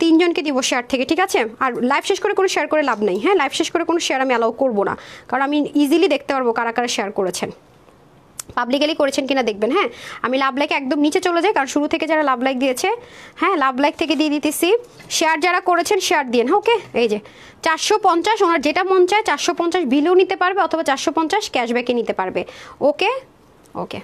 3 জনকে দিব শেয়ার থেকে, ঠিক আছে। আর লাইভ শেষ করে কোনো শেয়ার করে লাভ নেই। হ্যাঁ, লাইভ শেষ করে কোনো শেয়ার আমি অ্যালাউ করবো না, কারণ আমি ইজিলি দেখতে পারবো কারা কারা শেয়ার করেছেন, পাবলিকালি করেছেন কিনা দেখবেন। হ্যাঁ, আমি লাভ লাইক একদম নিচে চলে যাই, কারণ শুরু থেকে যারা লাভ লাইক দিয়েছে, হ্যাঁ লাভ লাইক থেকে দিয়ে দিতেছি। শেয়ার যারা করেছেন শেয়ার দিন। হ্যাঁ, ওকে। এই যে 450, ওনার যেটা মন চায় 450 বিলেও নিতে পারবে অথবা 450 ক্যাশব্যাকে নিতে পারবে। ওকে ওকে,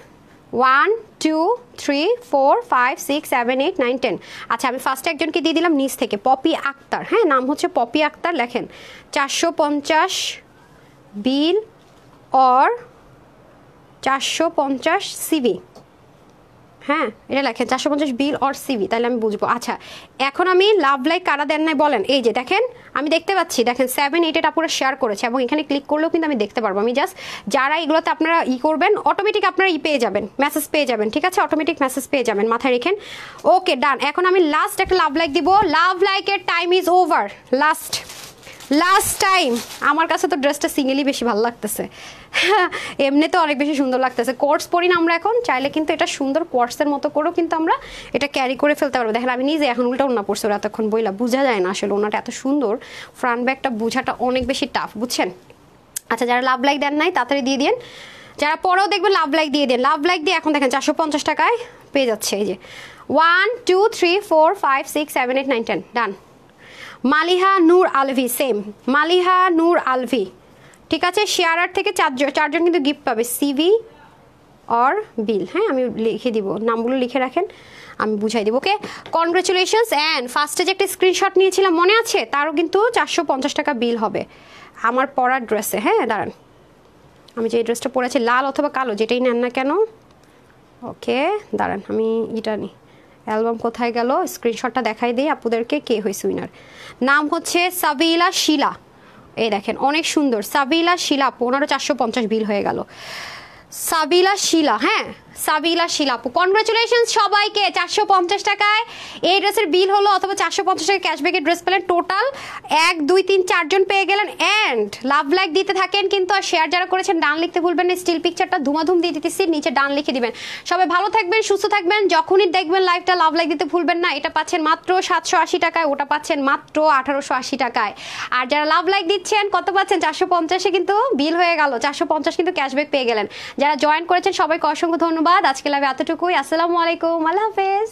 1 2 3 4 5 6 7 8 9 10। আচ্ছা, আমি ফার্স্টে একজনকে দিয়ে দিলাম নিচ থেকে, পপি আক্তার। হ্যাঁ, নাম হচ্ছে পপি আক্তার। লেখেন 450 বিল অর 450 সিভি। হ্যাঁ, এটা লেখেন 450 বিল অর সিভি, তাহলে আমি বুঝবো। আচ্ছা, এখন আমি লাভ লাইক কারা দেন নাই বলেন। এই যে দেখেন, আমি দেখতে পাচ্ছি, দেখেন 7 8 আপুরা শেয়ার করেছে, এবং এখানে ক্লিক করলেও কিন্তু আমি দেখতে পারবো। আমি জাস্ট যারা এগুলোতে আপনারা করবেন অটোমেটিক আপনারা পেয়ে যাবেন, মেসেজ পেয়ে যাবেন, ঠিক আছে, অটোমেটিক মেসেজ পেয়ে যাবেন, মাথায় রেখেন। ওকে, ডান। এখন আমি লাস্ট একটা লাভ লাইক দিব। লাভ লাইকের time is over. Last time. আমার কাছে তো ড্রেসটা সিঙ্গেলই বেশি ভালো লাগতেছে, এমনিতে অনেক বেশি সুন্দর লাগতেছে। কোর্স পরি না আমরা এখন, চাইলে কিন্তু এটা সুন্দর কোর্সের মতো করেও কিন্তু আমরা এটা ক্যারি করে ফেলতে পারবো। দেখেন, আমি নিজে এখন উল্টা ওনা পড়ছি, ওরা এতক্ষণ বইলা বোঝা যায় না আসলে ওনাটা এত সুন্দর। ফ্রন্ট ব্যাগটা বোঝাটা অনেক বেশি টাফ, বুঝছেন। আচ্ছা, যারা লাভ লাইক দেন নাই তাড়াতাড়ি দিয়ে দিন, যারা পরেও দেখবেন লাভ লাইক দিয়ে দিন। লাভ লাইক দিয়ে এখন দেখেন 450 টাকায় পেয়ে যাচ্ছে। এই যে 1 2 3 4 5 6 7 8 9 10, ডান। মালিহা নূর আলভি, সেম মালিহা নূর আলভি, ঠিক আছে। শেয়ারার থেকে 4 জন কিন্তু গিফট পাবে, সিভি অর বিল। হ্যাঁ, আমি লিখে দিব, নামগুলো লিখে রাখেন, আমি বুঝাই দিব। ওকে, কনগ্রেচুলেশনস। অ্যান্ড ফার্স্টে যে একটা স্ক্রিনশট নিয়েছিলাম মনে আছে, তারও কিন্তু 450 টাকা বিল হবে আমার পরার ড্রেসে। হ্যাঁ, দাঁড়ান, আমি যে ড্রেসটা পরেছি লাল অথবা কালো যেটাই নেন না কেন। ওকে, দাঁড়ান, আমি এটা নিই। অ্যালবাম কোথায় গেল, স্ক্রিনশটটা দেখাই দিই আপুদেরকে কে হয়েছে উইনার। নাম হচ্ছে সাবিলা শিলা। এই দেখেন, অনেক সুন্দর সাবিলা শিলা আপু, ওনারও 450 বিল হয়ে গেল। সাবিলা শিলা, হ্যাঁ সাবিলা শিলা আপু, কনগ্রাচুলেশনস সবাইকে। 450 টাকায় এই ড্রেসের বিল হলো, অথবা 450 টাকা ক্যাশব্যাকের ড্রেস পেলেন। টোটাল 1 2 3 4 জন পেয়ে গেলেন। অ্যান্ড লাভ লাইক দিতে থাকেন কিন্তু, আর শেয়ার যারা করেছেন ডান লিখতে ভুলবেন না। স্টিল পিকচারটা ধুমাধুম দিয়ে দিতেছি, নিচে ডান লিখে দিবেন। সবাই ভালো থাকবেন, সুস্থ থাকবেন। যখনই দেখবেন লাইভটা লাভ লাইক দিতে ভুলবেন না। এটা পাচ্ছেন মাত্র 780 টাকায়, ওটা পাচ্ছেন মাত্র 1880 টাকায়। আর যারা লাভ লাইক দিচ্ছেন কত পাচ্ছেন, 450-এ কিন্তু বিল হয়ে গেল, 450 কিন্তু ক্যাশব্যাক পেয়ে গেলেন। যারা জয়েন করেছেন সবাইকে অসংখ্য ধন্যবাদ। আজকে লাইভে এতটুকুই। আসসালামু আলাইকুম, আল্লাহ হাফেজ।